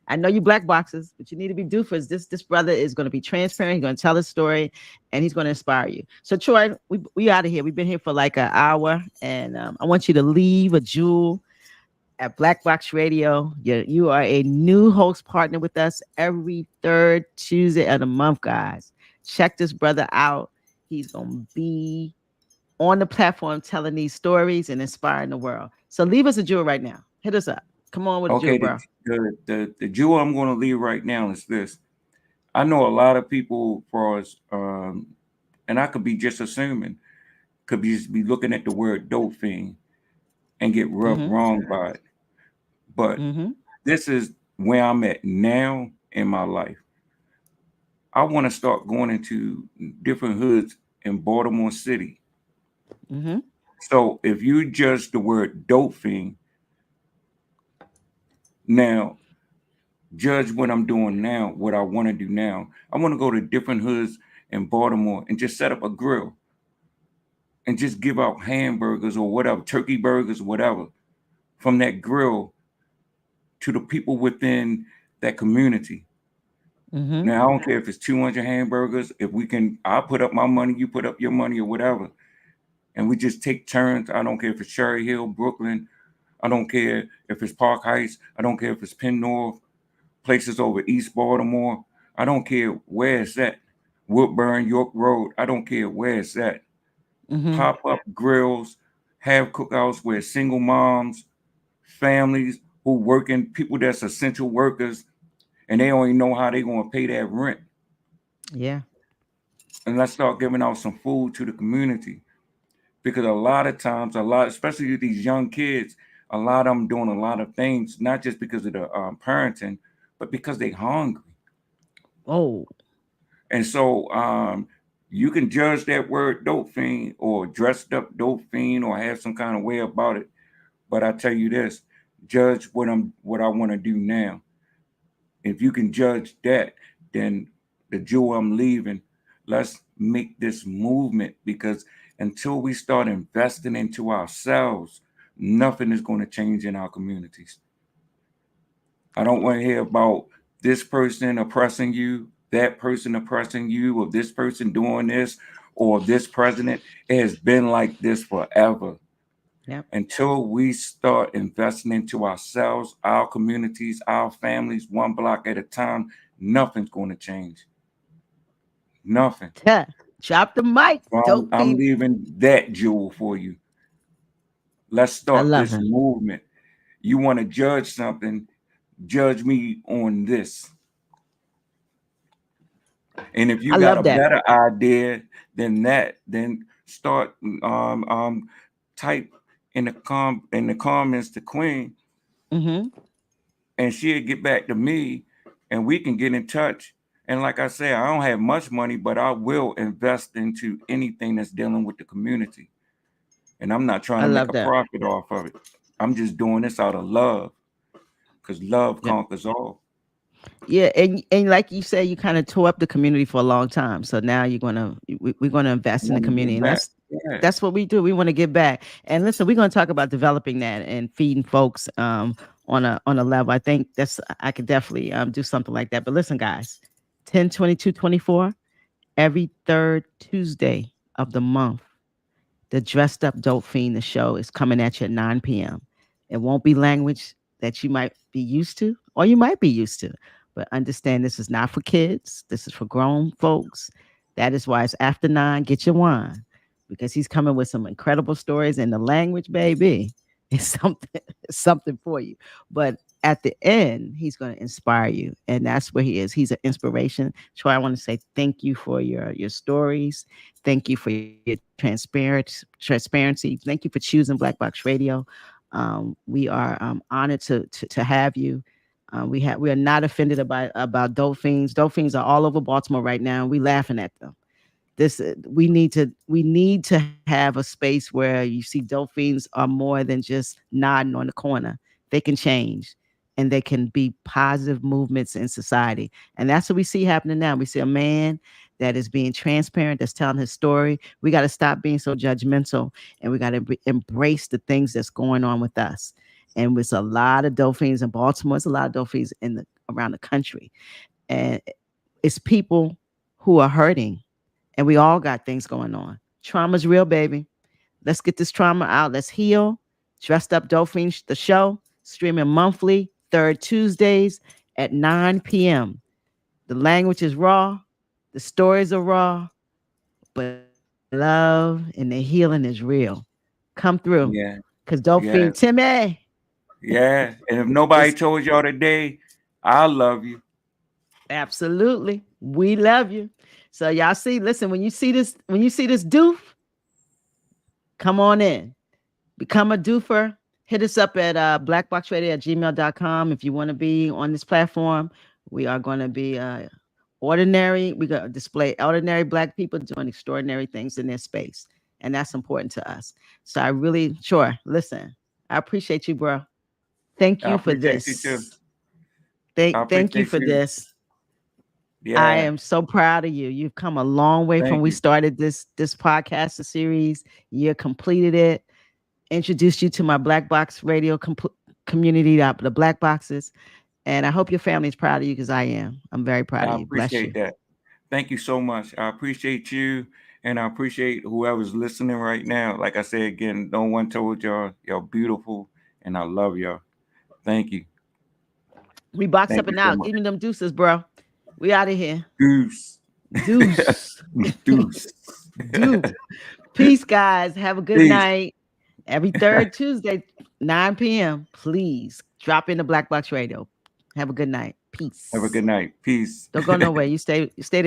I know you black boxers, but you need to be doofers. This brother is going to be transparent. He's going to tell his story, and he's going to inspire you. So Troy, we out of here. We've been here for like an hour, and I want you to leave a jewel at Black Box Radio. You are a new host partner with us every 3rd Tuesday of the month, guys. Check this brother out. He's going to be on the platform telling these stories and inspiring the world. So leave us a jewel right now. Hit us up. Come on with the jewel, bro. The jewel I'm going to leave right now is this. I know a lot of people, and I could be just assuming, could be looking at the word dope fiend, and get rubbed wrong by it. But this is where I'm at now in my life. I want to start going into different hoods in Baltimore City. So if you judge the word dope fiend, now judge what I'm doing now, what I want to do now. I want to go to different hoods in Baltimore and just set up a grill and just give out hamburgers or whatever, turkey burgers, whatever, from that grill to the people within that community. Now, I don't care if it's 200 hamburgers. If we can, I'll put up my money, you put up your money or whatever. And we just take turns. I don't care if it's Cherry Hill, Brooklyn. I don't care if it's Park Heights. I don't care if it's Penn North, places over East Baltimore. I don't care where it's at. Woodburn, York Road. I don't care where it's at. Pop up grills, have cookouts where single moms, families who working, people that's essential workers, and they don't even know how they're going to pay that rent. Yeah. And let's start giving out some food to the community. Because a lot of times, especially with these young kids, a lot of them doing a lot of things, not just because of the parenting, but because they hungry. Oh. And so you can judge that word dope fiend or dressed up dope fiend or have some kind of way about it. But I tell you this, judge what I want to do now. If you can judge that, then the jewel I'm leaving, let's make this movement, because until we start investing into ourselves, nothing is going to change in our communities. I don't want to hear about this person oppressing you, that person oppressing you, or this person doing this, or this president. It has been like this forever. Yep. Until we start investing into ourselves, our communities, our families, one block at a time, nothing's going to change. Nothing. Drop the mic. So I'm leaving that jewel for you. Let's start this movement. You want to judge something, judge me on this. And if you got a better idea than that, then start type in the comments to Queen, and she'll get back to me, and we can get in touch. And like I said, I don't have much money, but I will invest into anything that's dealing with the community. And I'm not trying to make a profit off of it. I'm just doing this out of love, because love conquers all. Yeah, and like you say, you kind of tore up the community for a long time. So now we're gonna invest in the community, and that's what we do. We want to give back. And listen, we're gonna talk about developing that and feeding folks on a level. I think I could definitely do something like that. But listen, guys, 10/22/24, every third Tuesday of the month, the Dressed Up Dope Fiend, the show, is coming at you at 9 p.m. It won't be language that you might be used to, or you might be used to. But understand, this is not for kids. This is for grown folks. That is why it's after 9. Get your wine, because he's coming with some incredible stories, and the language, baby, is something for you. But at the end, he's going to inspire you, and that's where he is. He's an inspiration. Troy, I want to say thank you for your stories. Thank you for your transparency. Thank you for choosing Black Box Radio. We are honored to have you. We are not offended about dope fiends. Dope fiends are all over Baltimore right now. We laughing at them. We need to have a space where you see dope fiends are more than just nodding on the corner. They can change, and they can be positive movements in society. And that's what we see happening now. We see a man that is being transparent, that's telling his story. We got to stop being so judgmental, and we got to embrace the things that's going on with us. And with a lot of dope fiends in Baltimore, it's a lot of dope fiends around the country. And it's people who are hurting, and we all got things going on. Trauma's real, baby. Let's get this trauma out. Let's heal. Dressed Up Dope Fiend, the show, streaming monthly, third Tuesdays at 9 p.m. The language is raw. The stories are raw. But love and the healing is real. Come through. Yeah. Because Dope Fiend Timmeee. Yeah. And if nobody told y'all today, I love you. Absolutely. We love you. So y'all see, listen, when you see this doof, come on in. Become a doofer. Hit us up at blakboxxradio@gmail.com if you want to be on this platform. We are going to be ordinary. We're going to display ordinary Black people doing extraordinary things in their space. And that's important to us. So I really, listen, I appreciate you, bro. Thank you for this. You too. Thank you for this. Yeah. I am so proud of you. You've come a long way from we started this podcast series. You completed it. Introduced you to my Black Box Radio community, the Black Boxes. And I hope your family's proud of you because I am. I'm very proud of you. I appreciate that. Thank you so much. I appreciate you. And I appreciate whoever's listening right now. Like I said, again, no one told y'all, y'all beautiful. And I love y'all. Thank you. We box up and out. Give me them deuces, bro. We out of here. Deuce. Peace, guys. Have a good night. Every third Tuesday, 9 p.m. Please drop in the Black Box Radio. Have a good night. Peace. Have a good night. Peace. Don't go nowhere. You stay there.